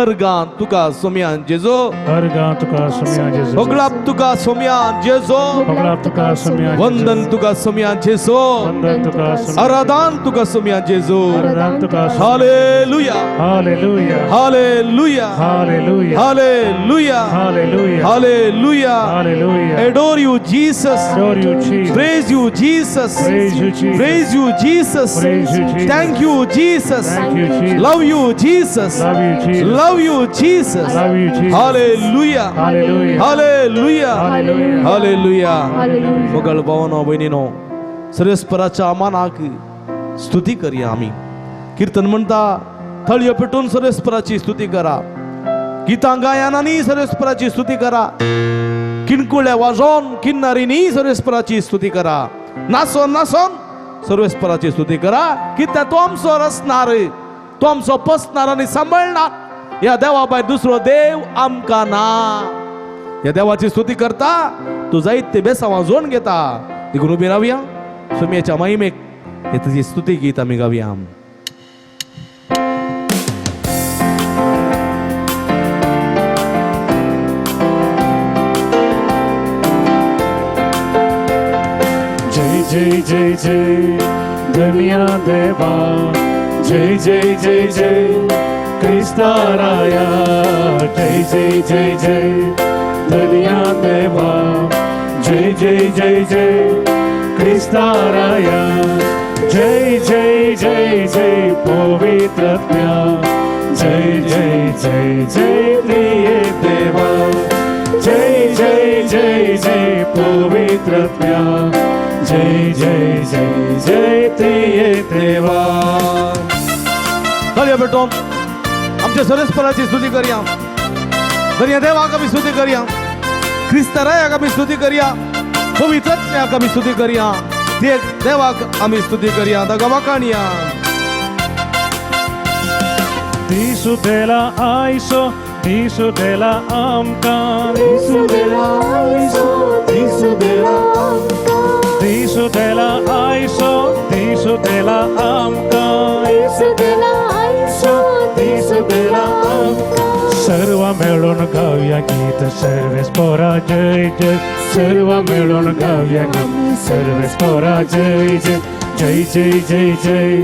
अर्गां तुका सोम्यान जेजो अर्गा तुका सोम्या जेजू होगळाप तुका सोम्यान जेजो होगळाप तुका सोम्या वंदन तुका सोम्यान जेजो वंदन तुका सोम्या आराधन तुका सोम्यान जेजो आराधन तुका hallelujah hallelujah hallelujah hallelujah hallelujah hallelujah hallelujah hallelujah adore you Jesus adore you Jesus praise you Jesus praise you Jesus praise you Jesus praise you Jesus thank you Jesus thank you Jesus love you Jesus love you Jesus love you Jesus love you Jesus hallelujah hallelujah hallelujah hallelujah hallelujah hallelujah मोगळ भावनो भयणीनो सर्वेस्पराच्या अमानाक स्तुती करूया आमी कीर्तन म्हणटा थळयो पेटून सर्वेस्पराची स्तुती करा गितां गायनांनी सर्वेस्पराची स्तुती करा किणकुळ्या वाजोवन किन्नारीनी सर्वेस्पराची स्तुती करा नाचोन नाचोन सर्वेस्पराची स्तुती करा कित्याक तो आमचो रचणार तो आमचो पसणार आनी सांबाळणार ह्या देवा भायर दुसरो देव आमकां ना ह्या देवाची स्तुती करता तूं जायते बेसांवां जोडून घेता देखून उबी रावया सोम्याच्या महिमेक हे तुजी स्तुती गीत आमी गावया जय जय जय दुनिया देवा जय जय जय जय क्रिस्ता राया जय जय जय जय दुनिया देवा जय जय जय जय क्रिस्ता राया जय जय जय जय पवित्रत्या जय जय जय जय प्रिय देवा जय जय जय जय पवित्रत्या जय जय जय जय प्रिय देवा चल बेटोन आमच्या सर्वेस्पराची स्तुती करूया धन्य देवाक आमी स्तुती करूया क्रिस्तारायाक आमी स्तुती करूया पवित्रत्याक आमी स्तुती करूया देवाक आमी स्तुती करूया दगवा काणया दिसू देला आयसो दिसू देला आमकां दिसू देला आयसो दिसू देला आमकां दिसू देला आयसो दिसू देला आमकां दिसू देला आयसो दिसू देला आमकां सर्व मिळून गाऊया गीत सर्वेस्परा जय जय सर्व मिळून गाऊया गीत सर्वेस्परा जय जय जय जय जय जय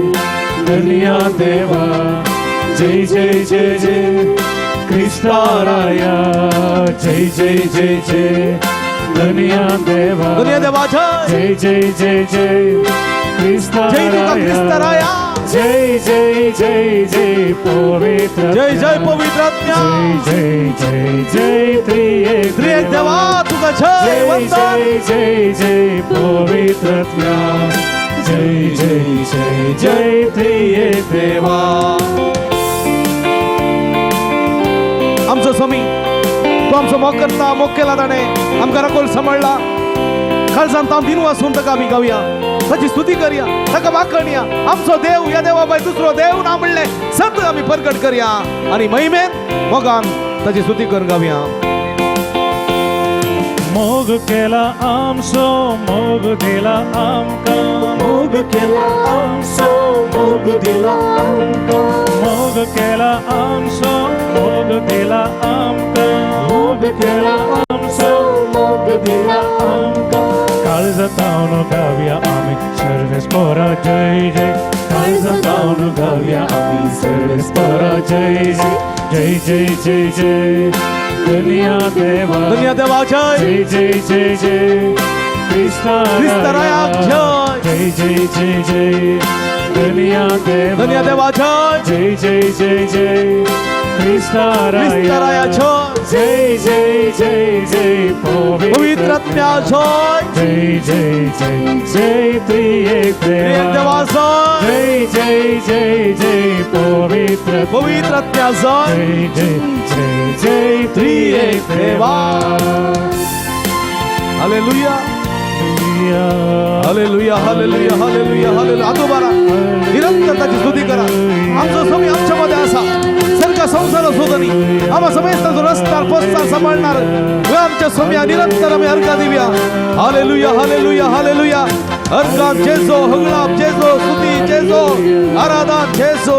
दुनिया देवा जय जय जय जय क्रिस्ता राया जय जय जय जय दुनिया देवा जय जय जय जय क्रिस्ता राया जय जय जय जय पवित्र जय जय पवित्रत्या जय जय जय जय त्रिएक देवा तुका जय वंदन जय जय जय पवित्रत्या जय जय जय जय त्रिएक देवा आमचो स्वामी तो आमचो मोग करता मोग केला ताणे आमकां राखोल सांबाळला काळजांत तांव दिन वासून ताका आमी गावया ताची स्तुती करया ताका वाखणया आमचो देव ह्या देवा भायर दुसरो देव ना म्हणले सत आमी प्रकट करया आनी महिमेन मोगान ताची स्तुती करून गावया मोग केला आमचो मोग दिला आमकां मोग केला आमचो मोग दिला आमकां मोग केला आमचो मोग दिला आमकां मोग केला आमचो मोग दिला आमकां काळजातावन गावया आमी सर्वेस्परा जय जय काळजातावन गावया आमी सर्वेस्परा जय जय जय जय जय दुनिया देवा जय जय जय जय क्रिस्ताराया जय जय जय जय दुनिया देवा जय जय जय जय क्रिस्ताराया जय जय जय जय पवित्रत्या जय जय जय जय त्रिएक देवा जय जय जय जय पवित्रत्या जय जय जय जय त्रिएक देवा hallelujah hallelujah hallelujah hallelujah hallelujah आदोबारा निरंतर ताची स्तुती करा आमचो स्वामी आमच्या मध्ये असा सारखा संसार सोदनी आम्हा समेत रस्त्यार पोस्तार सांभाळणार आमच्या सोम्या निरंतर आम्ही हरका दिव्या हालेलुया हालेलुया हालेलुया हरका जेजो हगलाप जेजो स्तुती जेजो आराधना जेजो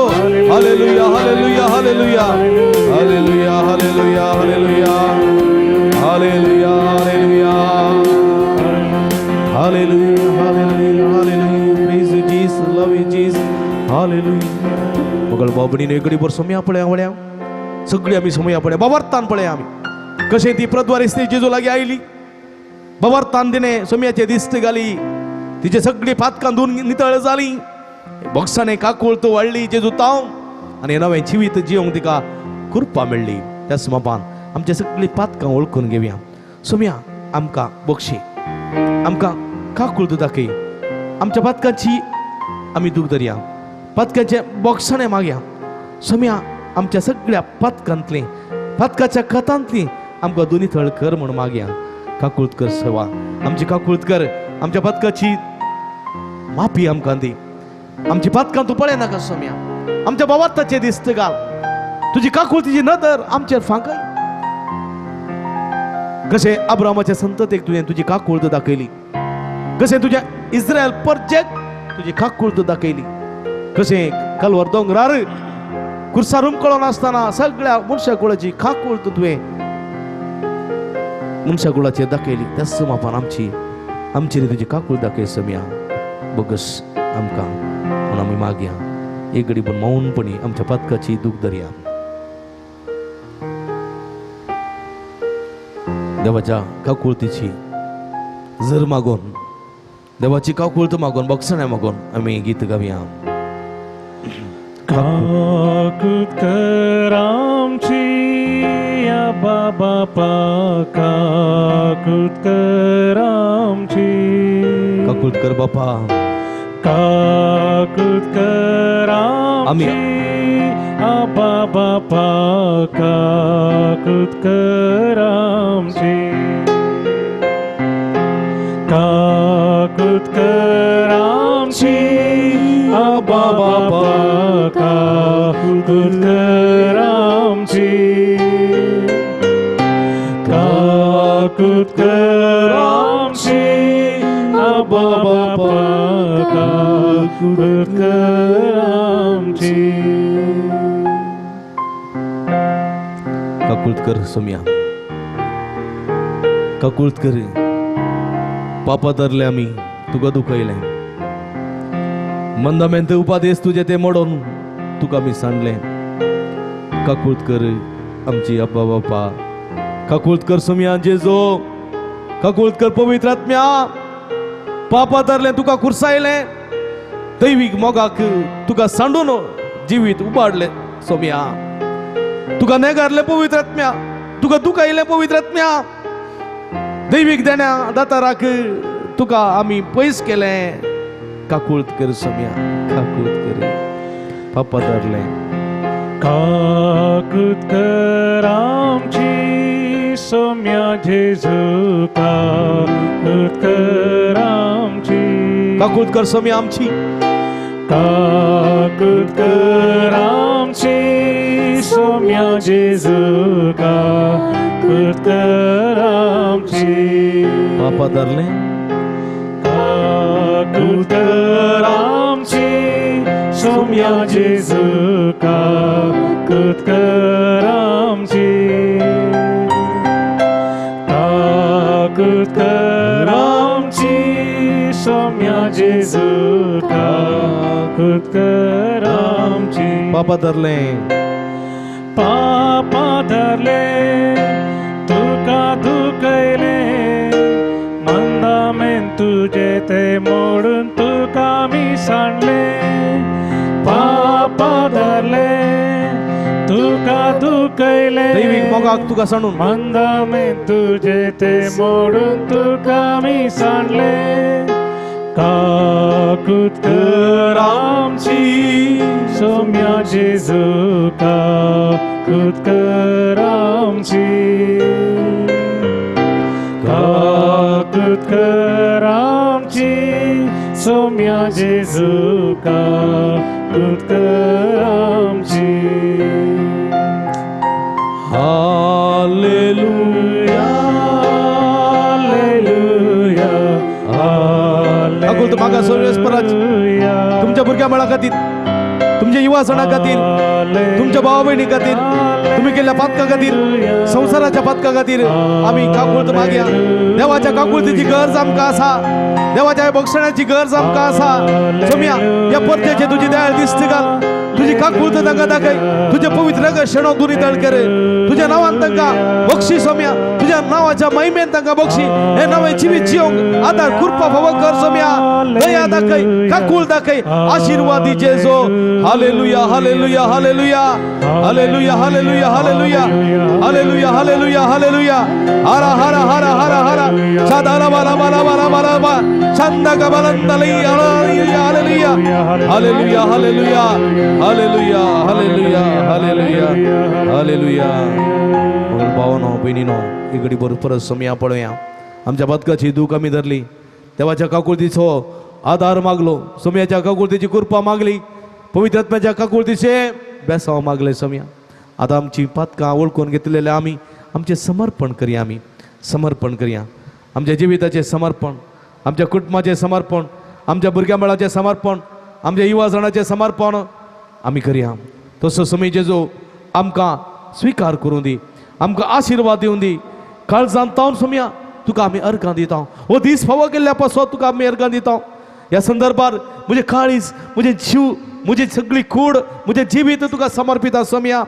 hallelujah hallelujah hallelujah hallelujah hallelujah hallelujah hallelujah hallelujah hallelujah hallelujah hallelujah praise you Jesus love you Jesus hallelujah मगल बाबडीने एकडी बर सोम्या पळ्या वळ्या सगळी आम्ही सोम्या पळ्या बाबारतान पळ्या आम्ही कशे ती प्रद्वारे स्त्री जेजू लागी आयली बाबारतान दिने सोम्याचे दिसत घाली तिचे सगळी पातकां धुवन नितळ जाली बॉक्साने काकोळतो वाळली जेजू ताव आणि नवे जिवीत जिवंक तिका कृपा मेळ्ळी त्याच मापान आमचे सगळी पातकां ओळखून घेवया सोम्या आमकां बक्षी आमकां काकुळतो दाखय आमच्या पातकांची आमी दूख धरया पातकांचे बॉक्साने मागया सोम्या आमच्या सगळ्या पातकांतली पातकाच्या कथांतली आमकां दोनी थळ कर म्हण मागया काकुळतकर सेवा आमची काकुळतकर आमच्या पातकाची माफी आमकां दी आमची पातकां तूं पळय नाका सोम्या आमच्या बाबाताचे दिसत घाल तुजी काकुळतीची नदर आमचेर फांकय कशें अब्रामाच्या संततेक तुवें तुजी काकुळत दाखयली कशें तुज्या इस्रायल परजेक तुजी काकुळत दाखयली कशें कलवर दोंगरार कुर्सार रुमकळोन आसतना सगळ्या मनशा कुळाची काकुळत तुवें मनशा कुळाचेर दाखयली त्याच मापान आमची तुजी काकुळ दाखय सोम्या बगस आमकां म्हूण आमी मागया एक घडी पण मौनपणी आमच्या पातकाची दूख धरया देवाच्या काकुळतीची जर मागोन देवाची काकुळत मागोन बक्षणे मागोन आमी गीत गावया काकुळकर आमची या बाबा काकुळकर आमची काकुळकर बापा काकुळकर आमची या बाबा काकुळकर आमची काकुळकर आमची या बाबा काकुळकर आमची काकुळकर आमची या बाबा काकुळकर आमची काकुळतकर सोम्या काकुळतकर पापा धरले आमी तुका दुखयले मंदामेंत उपादेश तुझे ते मोडून तुका मी सांडले काकुळतकर आमची अब्बा बापा काकुळतकर सोम्या जेजो काकुळतकर पवित्र आत्म्या पापा धरले तुका कुरसायले दैविक मोगाक तुका सांडून जिवीत उबाडले सोम्या तुका नेगारले पवित्र आत्म्या तुका दुखायले पवित्र आत्म्या दैविक देण्या दाताराक तुका आमी पयस केले काकुळतकर सोम्या काकुळतकर पापा धरले काकुळकर आमची सोम्या जेजू काकुळकर आमची काकुळतकर सोम्या आमची काकुळकर आमची सोम्या जेजू काकुळकर आमची पापा धरले काकुळकर आमची सोम्या जेजू काकुळकर आमची काकुळकर आमची सोम्या जेजू काकुळकर आमची पापा धरले पापा धरले तुका दुखयले मंदामेन तुझे ते मोडून तुका मी सांडले पापा धरले तुका दुखयले दैविक मोगाक तुका सांडून मंदामेन तुझे ते मोडून तुका मी सांडले काकुळकर आमची सोम्या जेजू काकुळकर आमची काकुळकर आमची सोम्या जेजू काकुळकर आमची मागा सर्वेस्पराज तुमच्या भुरग्या बाळा खातीर तुमच्या युवा सणा खातीर तुमच्या भावा भयणी खातीर तुम्ही केल्ल्या पातका खातीर संसाराच्या पातका खातीर आम्ही काकुळत मागया देवाच्या काकुळतीची गरज आमकां आसा देवाच्या बक्षण्याची गरज आमकां आसा सोम्या या परतेचे तुजी दयाळ दिसत घाल तुझी काकुळत तांकां दाखय तुझे पवित्र रगत शेणो दुरी तळकर तुझ्या नांवान तांकां बक्षी सोम्या तुझ्या नावाच्या महिमेन तांकां बक्षी हे नवे जिवीत जिवंक आदार कृपा फावो कर सोम्या दया दाखय काकुळ दाखय आशीर्वादी जेजो hallelujah hallelujah hallelujah hallelujah hallelujah hallelujah hallelujah hallelujah hallelujah हरा हरा हरा हरा हरा शादाला बाला बाला बाला बाला बा चंदा का बलंदली hallelujah hallelujah hallelujah hallelujah hallelujah hallelujah hallelujah hallelujah भावानो बहिणीनो इगडी बरोबर सोम्या पळोवया आमच्या बदकाची दूख आमी धरली देवाच्या काकुळतीचो आधार मागलो सोम्याच्या काकुळतीची कृपा मागली पवित्र आत्म्याच्या काकुळतीचे बेसांव मागले सोम्या आता आमची पातकां वळखून घेतलेले आमी आमचे समर्पण करया आमी समर्पण करया आमच्या जिविताचे समर्पण आमच्या कुटुंबाचे समर्पण आमच्या भुरग्यां बाळाचे समर्पण आमच्या युवा जणांचे समर्पण आमी करया तसो सोमी जेजो आमकां स्विकार करूं दी आमकां आशिर्वाद दिवं दी काळजांत तावन सोम्या तुका आमी अर्गां दिता हो दीस फावो केल्ल्या पासो तुका आमी अर्गां दिता ह्या संदर्भार म्हजें काळीज म्हजें जीव म्हजी सगळी कूड म्हजें जिवीत तुका समर्पिता सोम्या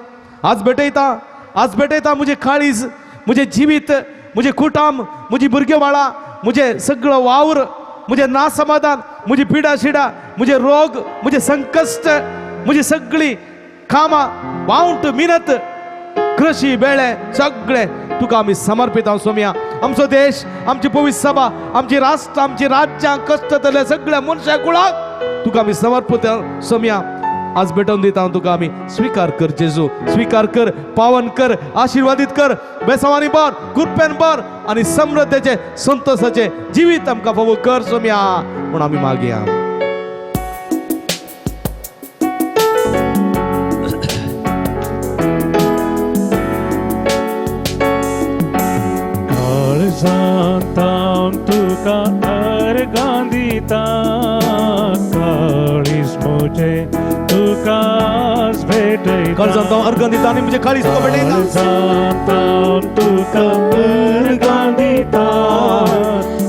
आज भेटयता म्हजें काळीज म्हजें जिवीत म्हजें कुटुंब म्हजी भुरगीं बाळां म्हजें सगळो वावर म्हजें नासमाधान म्हजी पिडा शिडा म्हजे रोग म्हजे संकश्ट म्हजी सगळी कामां वावंट मिनत कृषी बेळे सगळे तुका आमी समर्पिता सोम्या आमचो देश आमची पवित्र सभा आमची राष्ट्र आमची राज्यां कश्ट जातले सगळ्या मनशा कुळाक तुका आमी समर्पित सोम्या आज भेटून दिता तुका आमी स्वीकार कर जेजू स्वीकार कर पावन कर आशीर्वादित कर बेसावानी बर कृपेन बर आनी समृद्धेचे संतोषाचे जिवीत आमकां फावो कर सोम्या म्हूण आमी मागया काळजांतावन तुका अर्गां दिता काळीज म्हजें तुकाच भेटयता काळजांतावन अर्गां दिता आनी म्हजें काळीज तुका भेटयता काळजांतावन तुका अर्गां दिता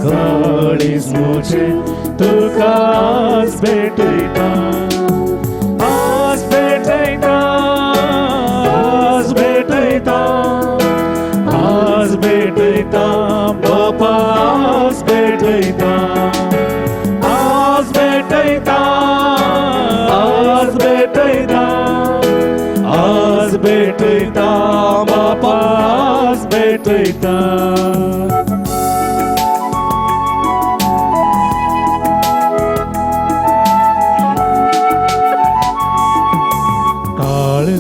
काळीज म्हजें तुकाच भेटयता आज भेटयता आज भेटयता आज भेटयता बापा आज भेटयता आज भेटयता आज भेटयता आज भेटयता बापा आज भेटयता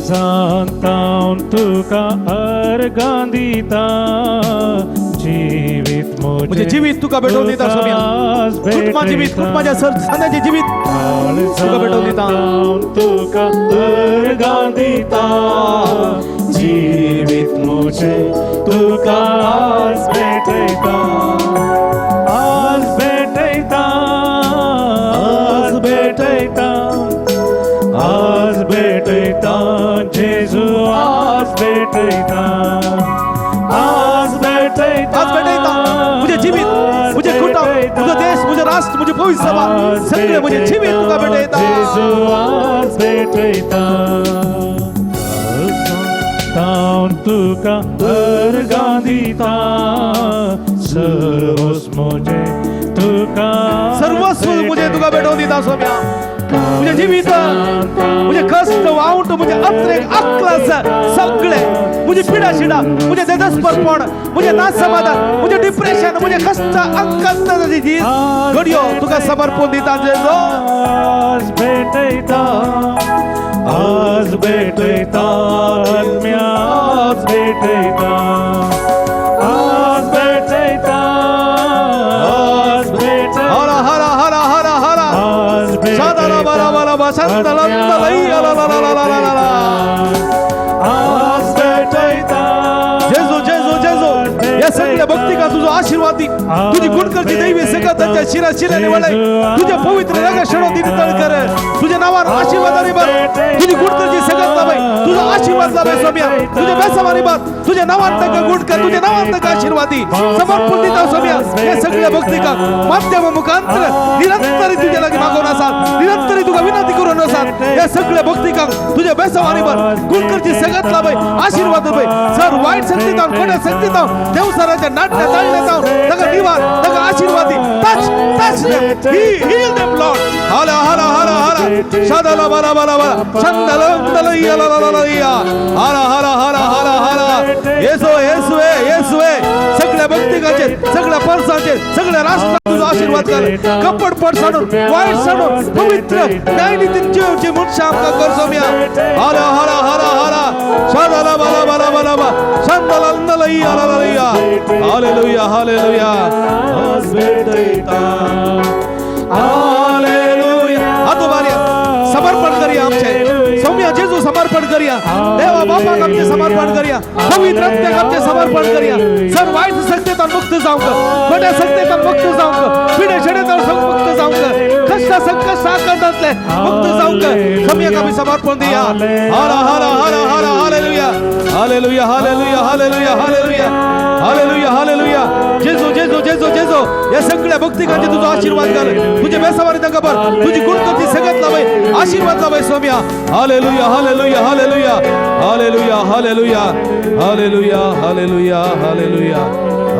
काळजांतावन तुका अर्गां दिता जिवीत म्हणजे जीवित तुका भेटून दिता सोम्या कुटुंबा जीवित कुटुंबाच्या सणाचे जीवित तुका भेटून दिता तुका अर्गां दिता जिवीत म्हजें तुका आज भेटयता आज भेटयता आज भेटयता आज भेटयता जेजू आज भेटयता आज भेटयता आज भेटयता मुझे जीवित मुझे कुटुंब मुझे देश मुझे राष्ट्र मुझे पवित्र सभा सगळे मुझे जीवित तुका भेटयता जेजू आज भेटयता तावन तुका अर्गां दिता सर्वस्व म्हजें तुका सर्वस्व मुझे तुका भेटून दिता सोम्या मुझे जीवित मुझे कष्ट वावंट मुझे अत्रेक अक्लास सगळे मुझे पिडा शिडा मुझे देदस्परपण मुझे नासमाधान मुझे डिप्रेशन मुझे कष्ट अंकस्ताची जीत घडयो तुका समर्पण दिता जेजो आज भेटयता आज भेटयता आत्म्या आज भेटयता आज भेटयता आज भेटयता हरा हरा हरा हरा हरा आज शादाला बरा बरा बसंतला लई ला ला ला ला ला ला आज भेटयता जेजू जेजू जेजू या सगळ्या भक्ती भक्ती का तुझा आशीर्वाद दी तुझी गुणकरची दैवी सगळं त्यांच्या शिराने वळाय तुझ्या पवित्र रंगा शडोती तळ कर तुझ्या नावावर आशीर्वादाने भर तुझी गुणकरची सगळं लाभाय तुझा आशीर्वाद लाभाय स्वामी तुझ्या बेसवारी बात तुझ्या नावात तक गुणकर तुझ्या नावात तक आशीर्वादी समर्पण देता स्वामी या सगळ्या भक्ती का माध्यम मुखांतर निरंतर तुझ्या लागी मागवून असाल निरंतर तुझा विनंती करून असाल या सगळ्या भक्ती का तुझ्या बेसवारी भर गुणकरची सगळं लाभाय आशीर्वाद लाभाय सर वाईट शक्ती जाऊन कोणा शक्ती जाऊन देवसराच्या नाट्य चालल्या जाऊन तक निवार तक आशीर्वादी touch heal them Lord hala hala hala hala shadala bala bala bala shandala ndala yala la la ya hala hala hala hala hala येसुवे सगळ्या भक्तिकाचे सगळ्या परसाचे सगळ्या राष्ट्रात तुझा आशीर्वाद कर कपड पड सोडून वाईट सोडून पवित्र न्यायनीतीन जीवचे मोक्ष आमका कर सोम्या हाला हाला हाला हाला शदला बला बला बला बा शंदला नला याला ला या हालेलुया हालेलुया आस्वेदैता हालेलुया आतोबारिया समर्पण करिया आमचे सौम्या जेजू समर्पण करिया देवा बापा आमचे समर्पण करिया पवित्र रक्त आमचे समर्पण करिया सर्व वाईट सत्तेतून मुक्त जाऊ खोट्या सत्तेतून मुक्त जाऊ पिढे छडेतून मुक्त जाऊ कष्ट संकट आकांतातले मुक्त जाऊ सौम्या का भी समर्पण दिया हाला हाला हाला हाला hallelujah hallelujah hallelujah hallelujah hallelujah hallelujah hallelujah जेजू जेजू जेजू जेजू या सगळ्या भक्तिकांचे तुझा आशीर्वाद कर तुझे बेसवारी दंगबर तुझी गुणकरची सगळ्यात लाभाय आशीर्वाद लाभाय स्वाम्या hallelujah hallelujah hallelujah hallelujah hallelujah hallelujah hallelujah hallelujah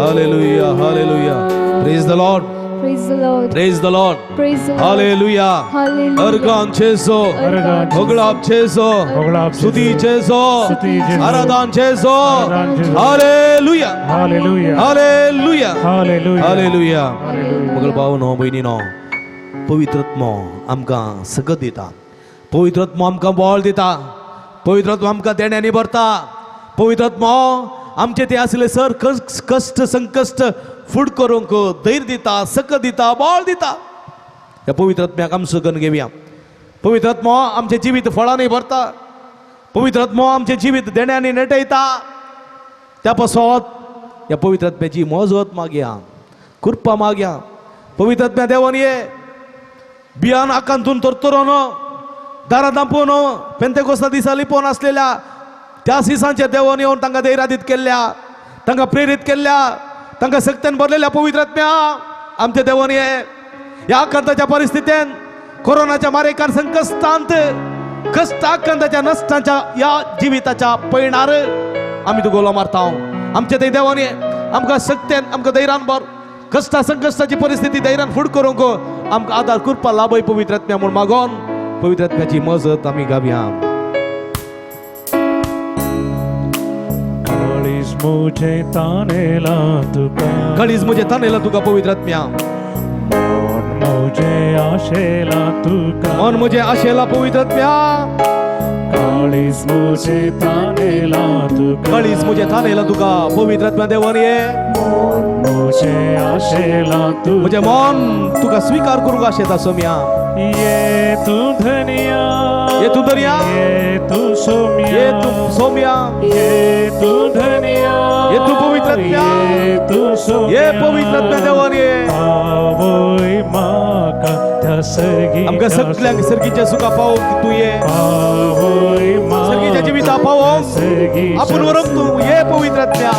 hallelujah hallelujah praise the Lord Praise the Lord. Praise the Lord. Praise the Lord. Hallelujah. Hallelujah. अर्गान छेसो भोगलाप छेसो स्तुति छेसो आराधन छेसो hallelujah hallelujah hallelujah hallelujah hallelujah मगल भावनो भयणीनो पवित्रत्मा आमकां सगळं दिता पवित्रत्मा आमकां बळ दिता पवित्रत्मा आमकां देण्याने भरता पवित्रत्मा आमचे ते असले सर कष्ट संकष्ट फूड करूंक धैर्य दिता सक दिता बळ दिता या पवित्रत्म्याक आमी सगन घेवया पवित्रत्मा आमचे जिवीत फळांनी भरता पवित्रत्मा आमचे जिवीत देण्याने नटयता त्या पासत या पवित्रत्म्याची मजत मागया कृपा मागया पवित्रत्म्या देवान ये बियान आकांतून तरतरोन दारां दांपोवन पेंतेकोस्ता दिसा लिपोवन आसलेल्या त्या सिसांच्या देवान येवन तांकां धैर्यादीत केल्ल्या तांकां प्रेरीत केल्ल्या तांकां सक्त्यान भरलेल्या पवित्रत्म्या आमच्या देवान ये ह्या आकांताच्या परिस्थितीन कोरोनाच्या मारेकार संकष्टांत कष्ट आकांताच्या नष्टांच्या या जिविताच्या पैणार आमी तुगोलो मारता आमच्या ते देवान ये आमकां सक्त्यान आमकां धैर्यान भर कष्ट संकष्टाची परिस्थिती धैर्यान फूड करूंक आमकां आदार करपा लाभय पवित्रत्म्या म्हूण मागोन पवित्रत्म्याची मजत आमी गावया मुझे तानेला तुका काळीज मुझे तानेला तुका पवित्रत्म्या मन मुझे आशेला तुका मन मुझे आशेला पवित्रत्म्या काळीज मुझे तानेला तुका काळीज मुझे तानेला तुका पवित्रत्म्या देवान ये मन मुझे आशेला तू मुझे मन तुका स्वीकार करूंक आशेता सोम्या ये तू धनिया ये तू दर्या ये तू सोम्या ये तू सोम्या ये तू धनिया ये तू पवित्रत्म्या ये तू सोम्या ये पवित्रत्म्या देवान ये आवोय माका त्या सगी आमकां सगळ्यांक सर्गीच्या सुखा पावो तू ये आवोय सर्गीच्या जिविता पावो आपूण व्हरोंक तू ये पवित्रत्म्या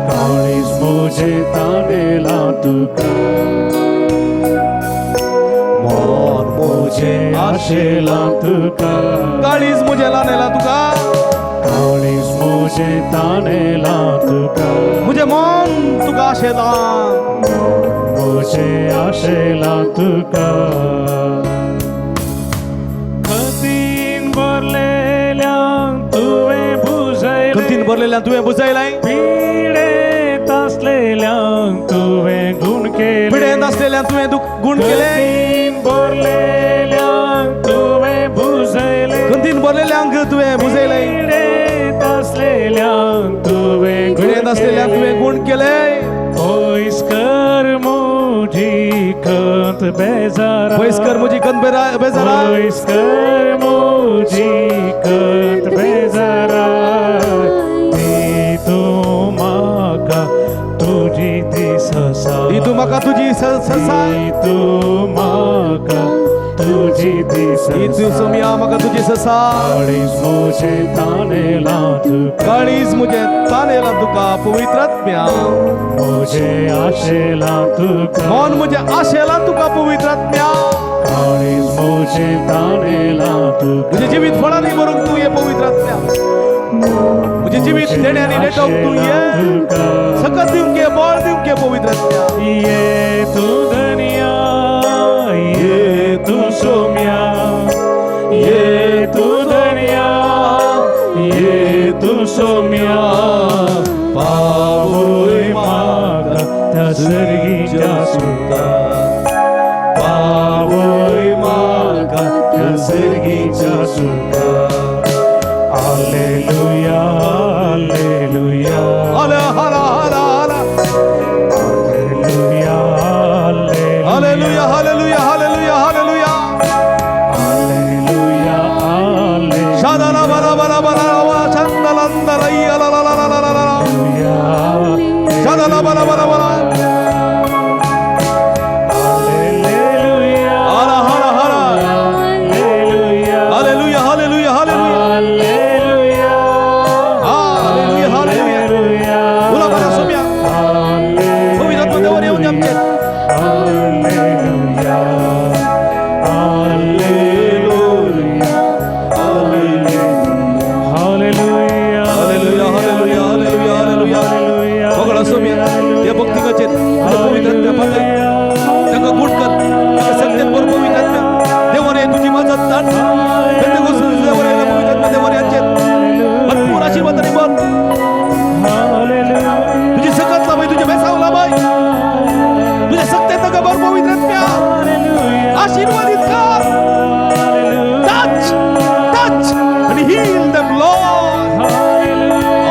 काळीज मुझे तानेला तुका मन मुझे आशेला तुका काळीज मुझे लानेला तुका काळीज मुझे तानेला तुका मुझे मन तुका आशेला मुझे आशेला तुका कधीन भरलेल्या तुवें बुजयले कंतीन भरलेल्या तुवें बुजयलाय पिडेत असलेल्या तुवें गुण केले पिडेंत असलेल्या तुवें गुण केले कंतीन भरलेल्या तुवें बुजयले कंतीन भरलेल्यांक तुवें बुजयलय पिडेत असलेल्या तुवें पिडेंत असलेल्यांक तुवें गुण केले पयस्कर मुजी कंत बेजारा पयस्कर मुजी कंत बेजारा पयस्कर मुजी कंत बेजारा ती तूं म्हाका तुजी ती म्हाका तुजी ससाय तू म्हाका तुजी दिस इतू सोम्या म्हाका तुजी ससाय काळीज मुझे तानेला तुका काळीज मुझे तानेला तुका पवित्र आत्म्या मुझे आशेला तुका मन मुझे आशेला तुका पवित्र आत्म्या काळीज मुझे तानेला तुका तुझे जीवित फळांनी भरूंक तू ये पवित्र आत्म्या मुझे जीवित देण्यानी नेटोक तू ये सकत दिवंक ये बळ दिवंक ये पवित्र आत्म्या ये तू धनिया ये तू सोम्या ये तू धनिया ये तू सोम्या पावोय म्हाका त्या सर्गीच्या सुता पावोय म्हाका त्या सर्गीच्या सुता हालेलुया हालेलुया हाले हाला हाला हाला hallelujah hallelujah hallelujah hallelujah hallelujah hallelujah hallelujah शादाला बला बला बला वा चंदलंदला ला ला ला ला ला ला ला शादाला बला बला बला हालेलुया हाला हाला हाला hallelujah hallelujah hallelujah hallelujah hallelujah hallelujah बोला बरं सोम्या पवित्र आत्मा देवावर येऊन दे आमचे hallelujah hallelujah hallelujah hallelujah hallelujah hallelujah hallelujah बघा सोम्या या भक्तिकाचे पवित्र आत्मा पातळी त्यांना गुड कर सत्तेवर पवित्र आत्मा देवाने तुझी मदत ताण त्यांच्या गोष्टी देवाने पवित्र आत्मा देवाने यांचे भरपूर आशीर्वादाने बन तुझी सकत लाभाई तुझे बेसावला बाई तुझ्या सत्तेत का बर पवित्र आत्म्या आशीर्वादित कर टच टच आणि heal them Lord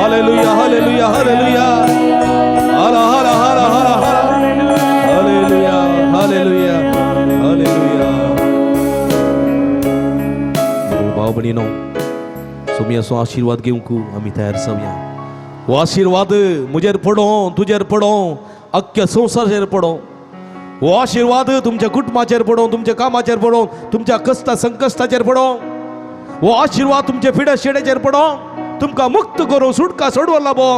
hallelujah hallelujah hallelujah हाला हाला हाला हाला हाला हालेलुया हालेलुया हालेलुया भाव बहिणीनो सोमी असो आशीर्वाद घेऊंक आम्ही तयार जाऊया वो आशीर्वाद मुजेर पडो तुजेर पडो अख्ख्या संवसाराचेर पडो वो आशीर्वाद तुमच्या कुटुंबाचेर पडो तुमच्या कामाचेर पडो तुमच्या कष्ट संकश्टाचेर पडो वो आशीर्वाद तुमच्या फिड्या शेड्याचेर पडो तुमकां मुक्त करून सुटका सोडवो लाभो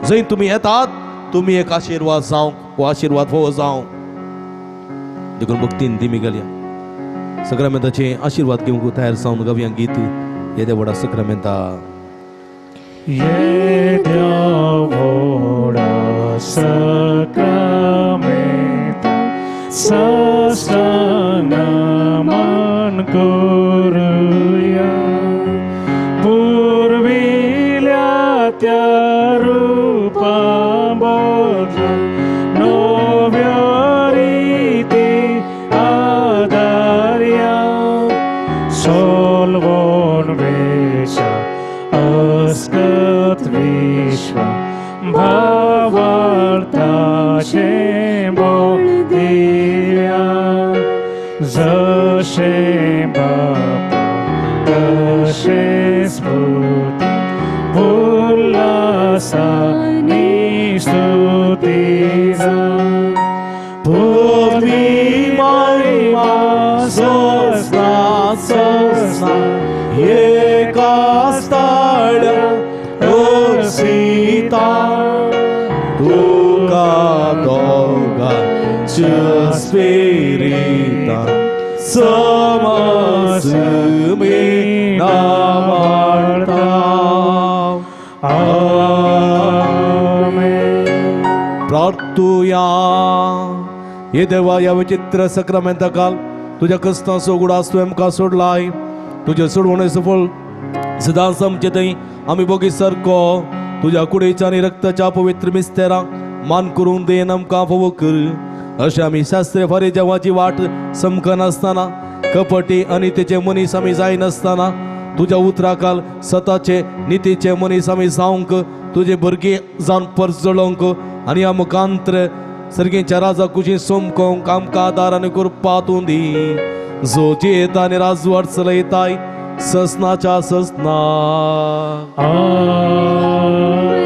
जंय तुम्ही येतात तुम्ही एक आशीर्वाद जावंक वो आशीर्वाद फोव जावं देखून भक्तीन दिमी गेल्या सक्रामेंताचे आशीर्वाद घेवंक तयार जावन गावया गीत येदे व्हडा सक्रामेंता ये देवोडा सक्रामेंता साष्टांग नमन करूया पूर्विल्या त्या रूपा बदला नव्या रीती आदार्या सोलवोन वेशा अस्कत विश्व भावार्थाचे बोल दिव्या जशे बापा तशे स्फूर्ती उल्हासानी स्तुतीजा पृथ्वी महिमा सोसना सोसना एका स्थळ्या सीता तुका दोगांच्या स्पिरिता समस मी नावार्ता आमेन. प्रार्थुया हे देवा या विचित्र सक्रामेंता काल तुझ्या कष्टाचो गुडास तू आमकां सोडलाय तुझे सोडवणेचो फळ सदांच आमचे थंय आमी बोगी सारको तुझ्या कुडीच्या आनी रक्ताच्या पवित्र मिस्तेरांक मान करून देन आमकां फोव कर अशें आमी शास्त्रीय फारी देवाची वाट समकनासतना कपटी आनी तेचे मनीस आमी जायनासतना तुझ्या उतराकाल सताचे नितीचे मनीस आमी जावंक तुझे भुरगे जावन परस जळोवंक आनी आमकांत्र सर्गेच्या राजा कुशीन सोमकोंक आमकां आदार आनी कृपा तूं दी जो जेता आनी राजवाट चलयताय ससनाच्या ससना आमेन.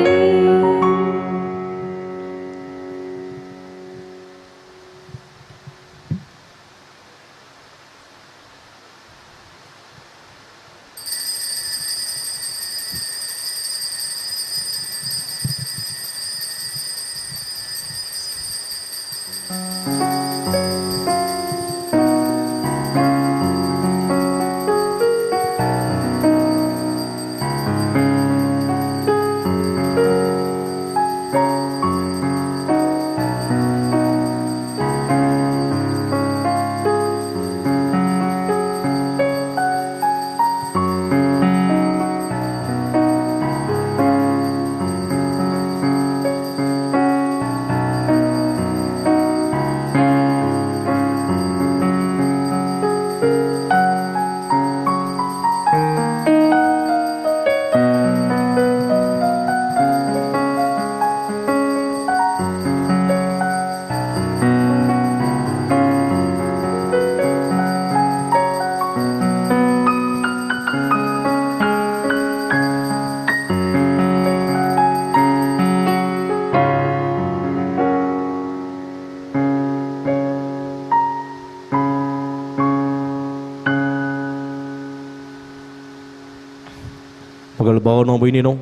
भावांनो भयणीनो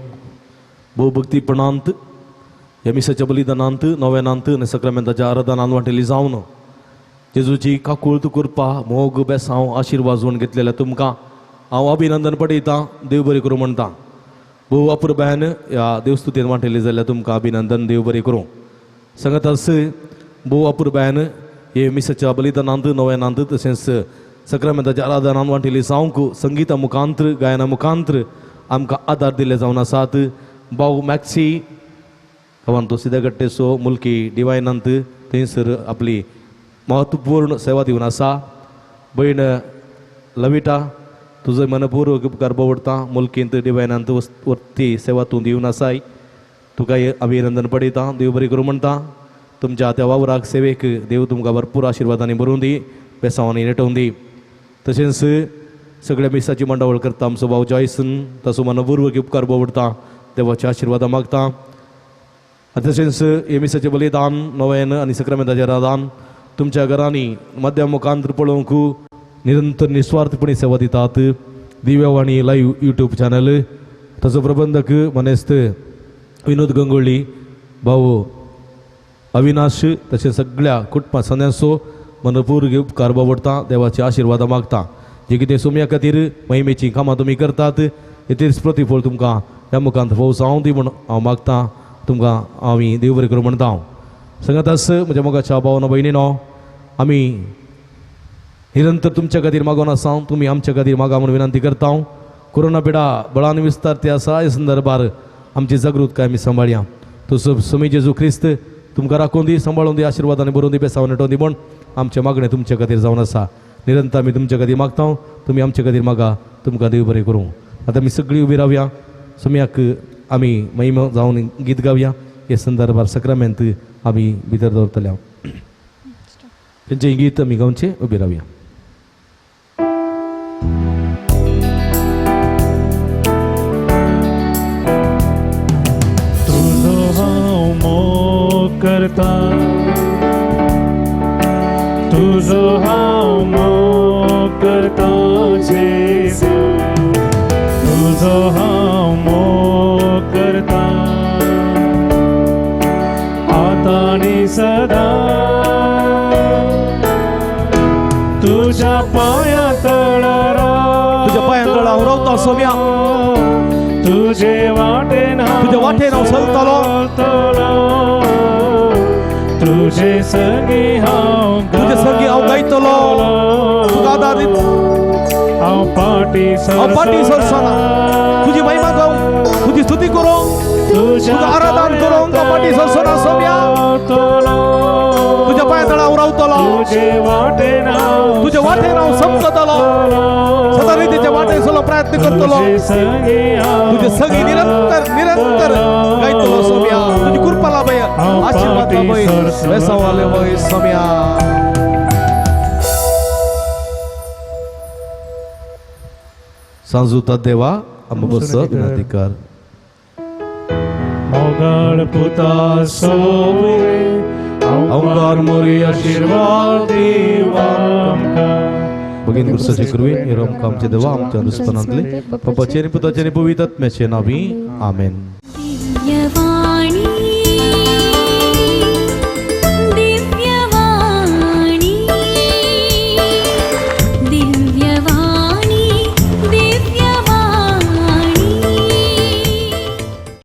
भोव भक्तीपणांत ह्या मिसाच्या बलिदानांत नव्यानांत आनी सक्रामेंताच्या आराधनांत वांटेली जावन जेजूची काकुळत करपा मोग बेसांव आशिर्वाद जोडून घेतलेल्या तुमकां हांव अभिनंदन पठयतां देव बरें करूं म्हणटा भोव अपुरबायन ह्या देवस्तुतेन वांटेली जाल्यार तुमकां अभिनंदन देव बरें करूं सांगत आस भोव अपुरबायन हे मिसाच्या बलिदानांत नव्यानांत तशेंच सक्रामेंताच्या आराधनांत वांटेली जावंक संगिता मुखांतर गायना मुखांतर आमकां आदार दिले जावन आसात भाऊ मॅक्सी तो सिद्धगट्टेसो मुलकी डिवायनांत थंयसर आपली महत्वपूर्ण सेवा दिवन आसा भयण लविटा तुजो मनपूर्वक उपकार भोवडटा मुलकींत डिवायनांत वर्ती सेवा तूं दिवन आसाय तुका अभिनंदन पडयता देव बरें करूं म्हणटा तुमच्या त्या वावराक सेवेक देव तुमकां भरपूर आशिर्वादांनी भरून दी बेसांवांनी नेटोवन दी तशेंच सगळ्या मिसाची मंडवळ करता आमचो भाव जॉयसन ताचो मनपूर्वक उपकार भोवडटा देवाचे आशिर्वाद मागता तशेंच हे मिसाचें बलिदान नवेन आनी सक्रामेंताचें आराधन तुमच्या घरांनी माध्यम मुखांतर पळोवंक निरंतर निस्वार्थपणी सेवा दितात दिव्यवाणी लाईव्ह यूट्यूब चॅनल ताचो प्रबंधक मनेस्त विनोद गंगोळी भाऊ अविनाश तशेंच सगळ्या कुटुंबा सदस्यांचो मनपूर्वक उपकार भोवडटा देवाचे आशिर्वाद मागता जे कितें सोम्या खातीर महिमेची कामां तुमी करतात हेचेर प्रतिफळ तुमकां ह्या मुखांत फोव जावं दी म्हण हांव मागतां तुमकां आमी देव बरें करूं म्हणटा हांव सांगत आस म्हज्या मोगाच्या भावांनो भयणीनो आमी निरंतर तुमच्या खातीर मागोन आसा तुमी आमच्या खातीर मागा म्हणून विनंती करता कोरोना पिडा बळान विस्तारती आसा ह्या संदर्भार आमची जागृतकाय आमी सांबाळया तो स्वामी जेजू क्रिस्त तुमकां राखून दी सांबाळून दी आशिर्वादांनी भरून दी बेसांव नेटोवन दी म्हण आमचें मागणें तुमच्या खातीर जावन आसा निरंतर आमी तुमच्या खातीर मागता तुमी आमच्या खातीर मागा तुमकां देव बरें करूं आतां आमी सगळीं उबी रावया सम्याक आमी महिमा जावन गीत गावया हे संदर्भार सक्रामेंत आमी भितर दवरतले तेंचें गीत आमी गावचें उबी रावया तुझो हांव मोग करता तुझो हांव मोग करता जेजू तुझो हांव मोग करता आतांनी सदा तुझ्या पांया तळार तुज्या पांया तळार हांव रावतां सोम्या तुझे वाटेन हांव चलतलों तुझे संगी हांव गायतलो तुका आदार दित हांव पाटी सरसना तुजी महिमा गावूं तुजी स्तुती करूं तुका आराधन करूं पाटी सरसना सोम्या तुज्या पांया तळार हांव रावतलो तुजे वाटेन हांव समजतलो सदा रीतीच्या वाटेन चलो प्रयत्न करतलो तुझे संगी निरंतर गायतलो सोम्या तुजी कृपा लाभय आशीर्वाद लाभय बेसांव लाभय सोम्या सांजुता देवा आमबोस विनंती कर मोगाळ पुता सोवे अवंगार मोरी आशीर्वाद दिवा भगिनी गुरुसाचे करुवे निरम कामचे देवा आमच्या दुस्पनांतले पप्पाचे आणि पुताचे आणि पवित्र आत्म्याचे नावी आमेन.